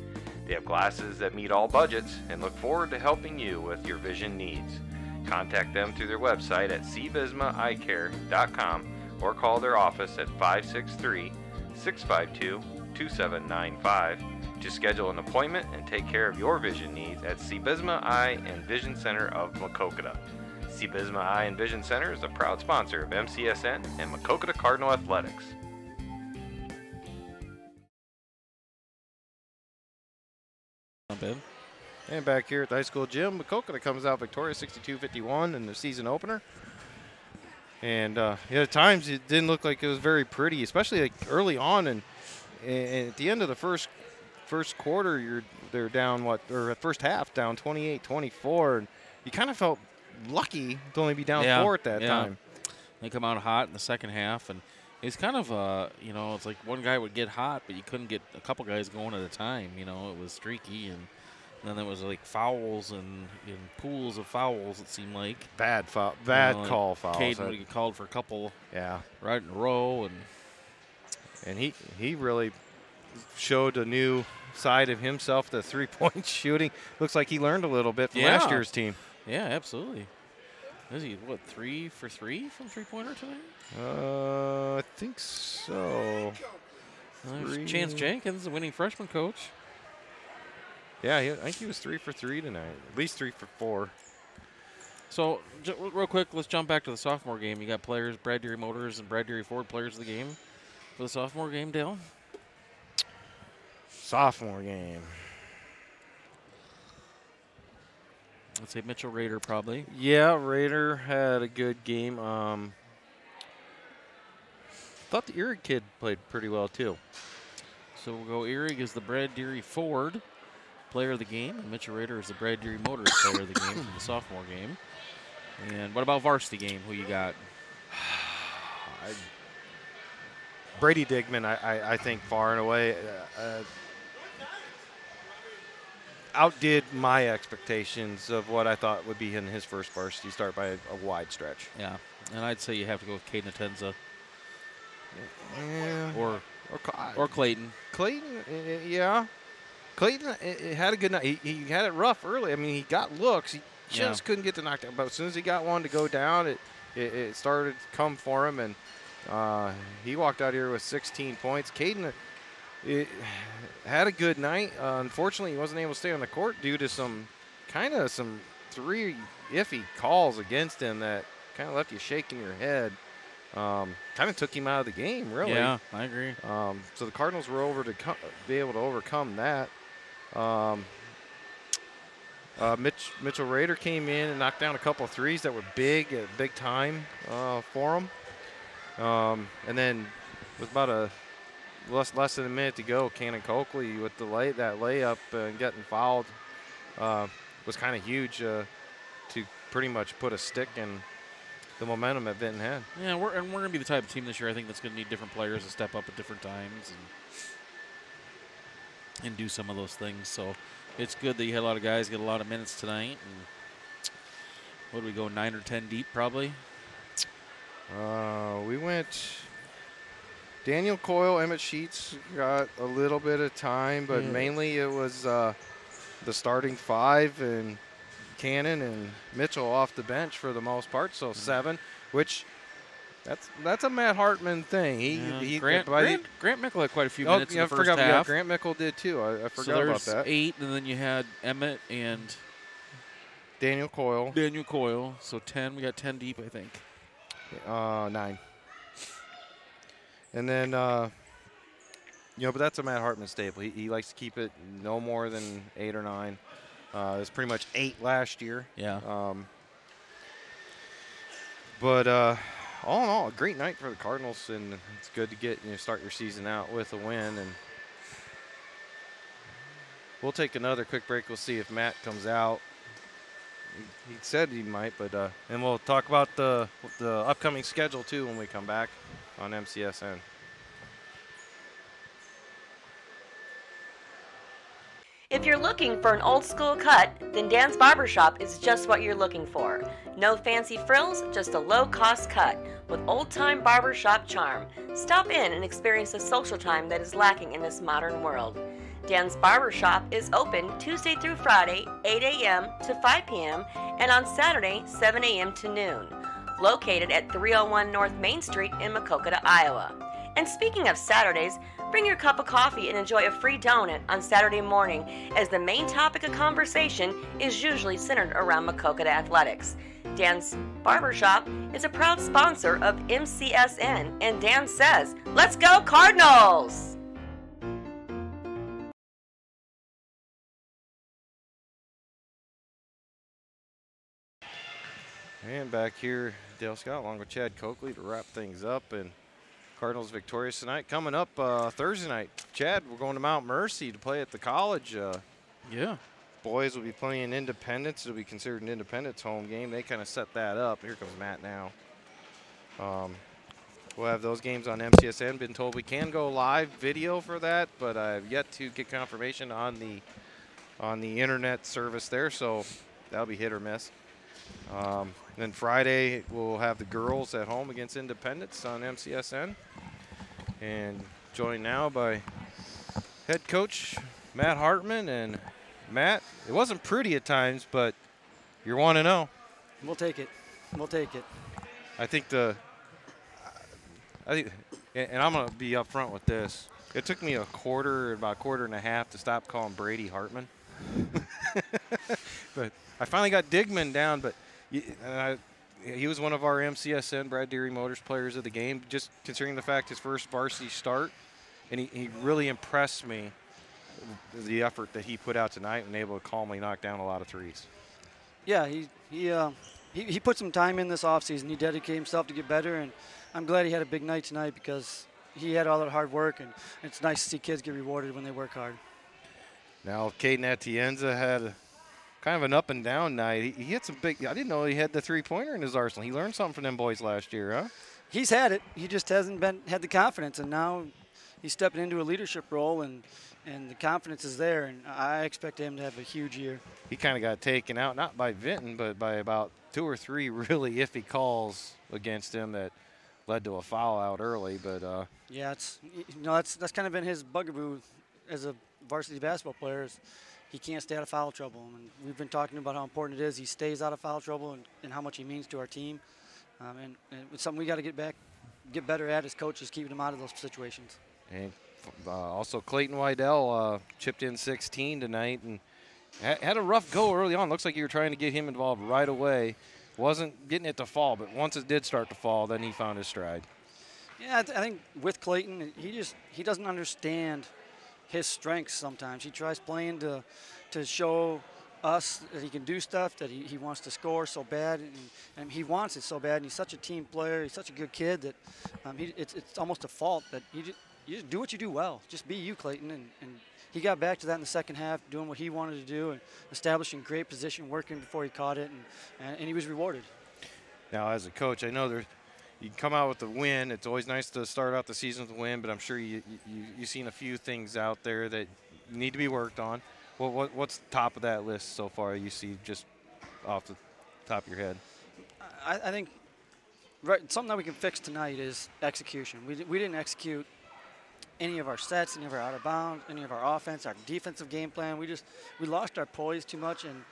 They have glasses that meet all budgets and look forward to helping you with your vision needs. Contact them through their website at cbismaeyecare.com or call their office at 563-652-2795 to schedule an appointment and take care of your vision needs at Bisma Eye and Vision Center of Makokata. Bisma Eye and Vision Center is a proud sponsor of MCSN and Makokata Cardinal Athletics. Not bad. And back here at the high school gym, Makokata comes out victorious 62-51 in the season opener. And at times it didn't look like it was very pretty, especially like early on. And at the end of the first quarter, they're down first half down 28-24. And you kind of felt lucky to only be down 4 at that time. They come out hot in the second half, and it's kind of it's like one guy would get hot, but you couldn't get a couple guys going at a time. It was streaky, and then there was like fouls and pools of fouls. It seemed like Bad call fouls. Caden would get called for a couple, Yeah. right in a row, And he really showed a new side of himself, the three-point shooting. Looks like he learned a little bit from last year's team. Yeah, absolutely. Is he, what, 3 for 3 from three-pointer tonight? I think so. There's Chance Jenkins, the winning freshman coach. Yeah, I think he was 3 for 3 tonight. At least 3 for 4. So, real quick, let's jump back to the sophomore game. You got players, Brad Deary Motors and Brad Deary Ford, players of the game for the sophomore game, Dale? Sophomore game. Let's say Mitchell Rader probably. Yeah, Rader had a good game. Thought the Erie kid played pretty well too. So we'll go Erie is the Brad Deary Ford player of the game, and Mitchell Rader is the Brad Deary Motors player of the game for the sophomore game. And what about varsity game? Who you got? Brady Digman, I think, far and away outdid my expectations of what I thought would be in his first varsity start by a wide stretch. Yeah, and I'd say you have to go with Caden Atenza. Yeah. Or Clayton. Clayton, yeah. Clayton had a good night. He had it rough early. I mean, he got looks. He just couldn't get the knockdown. But as soon as he got one to go down, it started to come for him, and he walked out here with 16 points. Caden had a good night. Unfortunately, he wasn't able to stay on the court due to some 3 iffy calls against him that kind of left you shaking your head. Kind of took him out of the game, really. Yeah, I agree. So the Cardinals were over to be able to overcome that. Mitchell Rader came in and knocked down a couple of threes that were big time for him. And then with about less than a minute to go, Cannon Coakley with that layup and getting fouled was kind of huge to pretty much put a stick in the momentum that Vinton had. Yeah, we're going to be the type of team this year, I think, that's going to need different players to step up at different times and do some of those things. So it's good that you had a lot of guys get a lot of minutes tonight. And what do we go, 9 or 10 deep probably? We went Daniel Coyle, Emmett Sheets got a little bit of time, but mainly it was the starting 5 and Cannon and Mitchell off the bench for the most part, so 7, which that's a Matt Hartman thing. Grant Mickle had quite a few minutes in the first half. Yeah, Grant Mickle did too. I forgot about that. So there's 8, and then you had Emmett and Daniel Coyle. So 10. We got 10 deep, I think. 9. And then, but that's a Matt Hartman staple. He likes to keep it no more than 8 or 9. It was pretty much 8 last year. Yeah. But all in all, a great night for the Cardinals, and it's good to start your season out with a win. And we'll take another quick break. We'll see if Matt comes out. He said he might, but and we'll talk about the upcoming schedule too when we come back on MCSN. If you're looking for an old school cut, then Dan's Barbershop is just what you're looking for. No fancy frills, just a low cost cut with old time barbershop charm. Stop in and experience the social time that is lacking in this modern world. Dan's Barbershop is open Tuesday through Friday, 8 a.m. to 5 p.m. and on Saturday, 7 a.m. to noon. Located at 301 North Main Street in Maquoketa, Iowa. And speaking of Saturdays, bring your cup of coffee and enjoy a free donut on Saturday morning, as the main topic of conversation is usually centered around Maquoketa athletics. Dan's Barbershop is a proud sponsor of MCSN, and Dan says, "Let's go Cardinals!" And back here, Dale Scott along with Chad Coakley to wrap things up, and Cardinals victorious tonight. Coming up Thursday night, Chad, we're going to Mount Mercy to play at the college. Yeah. Boys will be playing Independence. It'll be considered an Independence home game. They kind of set that up. Here comes Matt now. We'll have those games on MCSN. Been told we can go live video for that, but I've yet to get confirmation on the internet service there, so that'll be hit or miss. Then Friday, we'll have the girls at home against Independence on MCSN. And joined now by Head coach Matt Hartman, and Matt, it wasn't pretty at times, but you're 1-0. We'll take it. We'll take it. I think and I'm gonna be upfront with this. It took me about a quarter and a half to stop calling Brady Hartman. But I finally got Digman down, but he was one of our MCSN Brad Deary Motors players of the game, just considering the fact his first varsity start, and he really impressed me, the effort that he put out tonight and able to calmly knock down a lot of threes. Yeah, he put some time in this offseason. He dedicated himself to get better, and I'm glad he had a big night tonight because he had all that hard work, and it's nice to see kids get rewarded when they work hard. Now, Caden Atienza had kind of an up and down night. He hit some big. I didn't know he had the three-pointer in his arsenal. He learned something from them boys last year, huh? He's had it. He just hasn't had the confidence, and now he's stepping into a leadership role, and the confidence is there, and I expect him to have a huge year. He kind of got taken out, not by Vinton, but by about 2 or 3 really iffy calls against him that led to a foul out early. But yeah, that's kind of been his bugaboo as a varsity basketball player. Is he can't stay out of foul trouble, and we've been talking about how important it is he stays out of foul trouble and how much he means to our team. And it's something we got to get better at as coaches, keeping him out of those situations. And also Clayton Wydell chipped in 16 tonight and had a rough go early on. Looks like you were trying to get him involved right away. Wasn't getting it to fall, but once it did start to fall, then he found his stride. Yeah, I think with Clayton, he doesn't understand his strengths sometimes. He tries playing to show us that he can do stuff, that he wants to score so bad, and he wants it so bad, and he's such a team player. He's such a good kid that it's almost a fault that you just do what you do well. Just be you, Clayton, and he got back to that in the second half, doing what he wanted to do and establishing great position, working before he caught it, and he was rewarded. Now, as a coach, I know you come out with a win. It's always nice to start out the season with a win, but I'm sure you've seen a few things out there that need to be worked on. Well, what's top of that list so far you see just off the top of your head? I think something that we can fix tonight is execution. We didn't execute any of our sets, any of our out of bounds, any of our offense, our defensive game plan. We lost our poise too much, and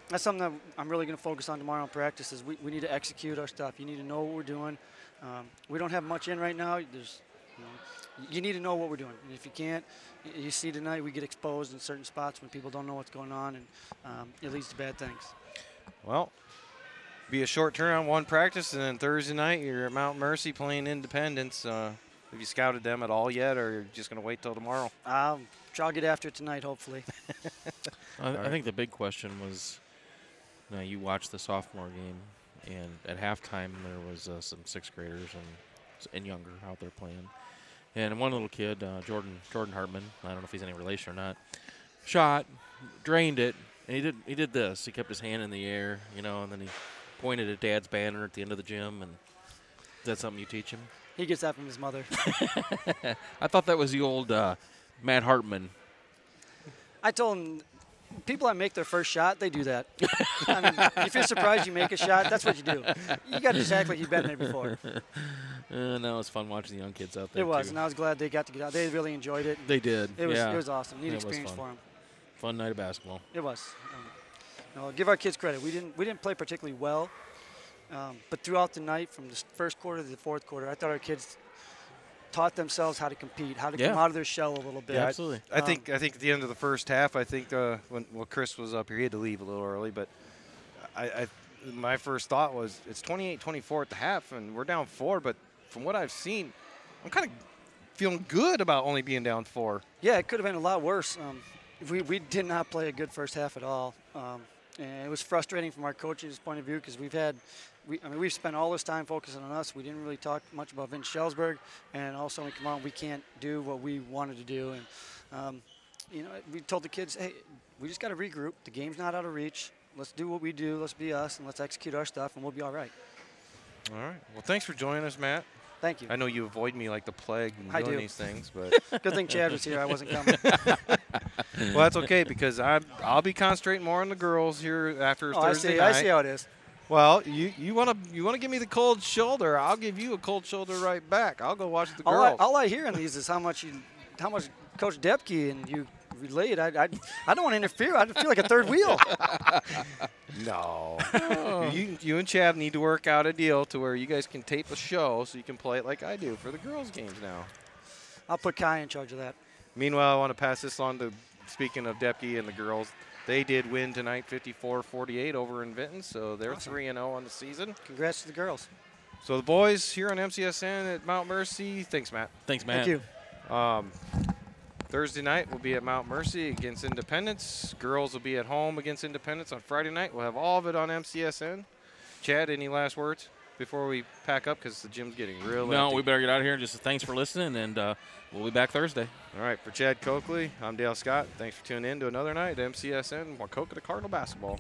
that's something that I'm really going to focus on tomorrow in practice. Is we need to execute our stuff. You need to know what we're doing. We don't have much in right now. You need to know what we're doing, and if you can't, you see tonight we get exposed in certain spots when people don't know what's going on, and it leads to bad things. Well, be a short turnaround, one practice, and then Thursday night you're at Mount Mercy playing Independence. Have you scouted them at all yet, or are you just going to wait till tomorrow? I'll get after it tonight, hopefully. I think the big question was, you watched the sophomore game, and at halftime there was some sixth graders and younger out there playing. And one little kid, Jordan Hartman, I don't know if he's any relation or not, shot, drained it, and he did this. He kept his hand in the air, and then he pointed at Dad's banner at the end of the gym. And is that something you teach him? He gets that from his mother. I thought that was the old Matt Hartman. I told him, people that make their first shot, they do that. I mean, if you're surprised you make a shot, that's what you do. You got to just act like you've been there before. No, it was fun watching the young kids out there. It was, too. and I was glad they got to get out. They really enjoyed it. They did. It was awesome. Neat experience for them. Fun night of basketball. It was. Give our kids credit. We didn't play particularly well, but throughout the night, from the first quarter to the fourth quarter, I thought our kids taught themselves how to compete, how to come out of their shell a little bit. Yeah, absolutely. I think at the end of the first half, I think when Chris was up here, he had to leave a little early, but my first thought was it's 28-24 at the half, and we're down 4. But from what I've seen, I'm kind of feeling good about only being down 4. Yeah, it could have been a lot worse. We did not play a good first half at all, and it was frustrating from our coach's point of view because we've spent all this time focusing on us. We didn't really talk much about Vince Schellsburg, and also when we come on, we can't do what we wanted to do. And we told the kids, hey, we just got to regroup. The game's not out of reach. Let's do what we do. Let's be us, and let's execute our stuff, and we'll be all right. All right. Well, thanks for joining us, Matt. Thank you. I know you avoid me like the plague when doing these things, but good thing Chad was here. I wasn't coming. Well, that's okay because I'll be concentrating more on the girls here after Thursday night. I see how it is. Well, you want to give me the cold shoulder? I'll give you a cold shoulder right back. I'll go watch the girls. All I hear in these is how much Coach Depke and you relayed, I don't want to interfere. I feel like a third wheel. No. You and Chad need to work out a deal to where you guys can tape a show so you can play it like I do for the girls' games now. I'll put Kai in charge of that. Meanwhile, I want to pass this on to, speaking of Depke and the girls, they did win tonight 54-48 over in Vinton, so they're 3-0 on the season. Congrats to the girls. So the boys here on MCSN at Mount Mercy. Thanks, Matt. Thanks, Matt. Thank you. Thursday night we'll be at Mount Mercy against Independence. Girls will be at home against Independence on Friday night. We'll have all of it on MCSN. Chad, any last words before we pack up because the gym's getting real empty? We better get out of here. Just thanks for listening, and we'll be back Thursday. All right, for Chad Coakley, I'm Dale Scott. Thanks for tuning in to another night at MCSN Waukoka Cardinal Basketball.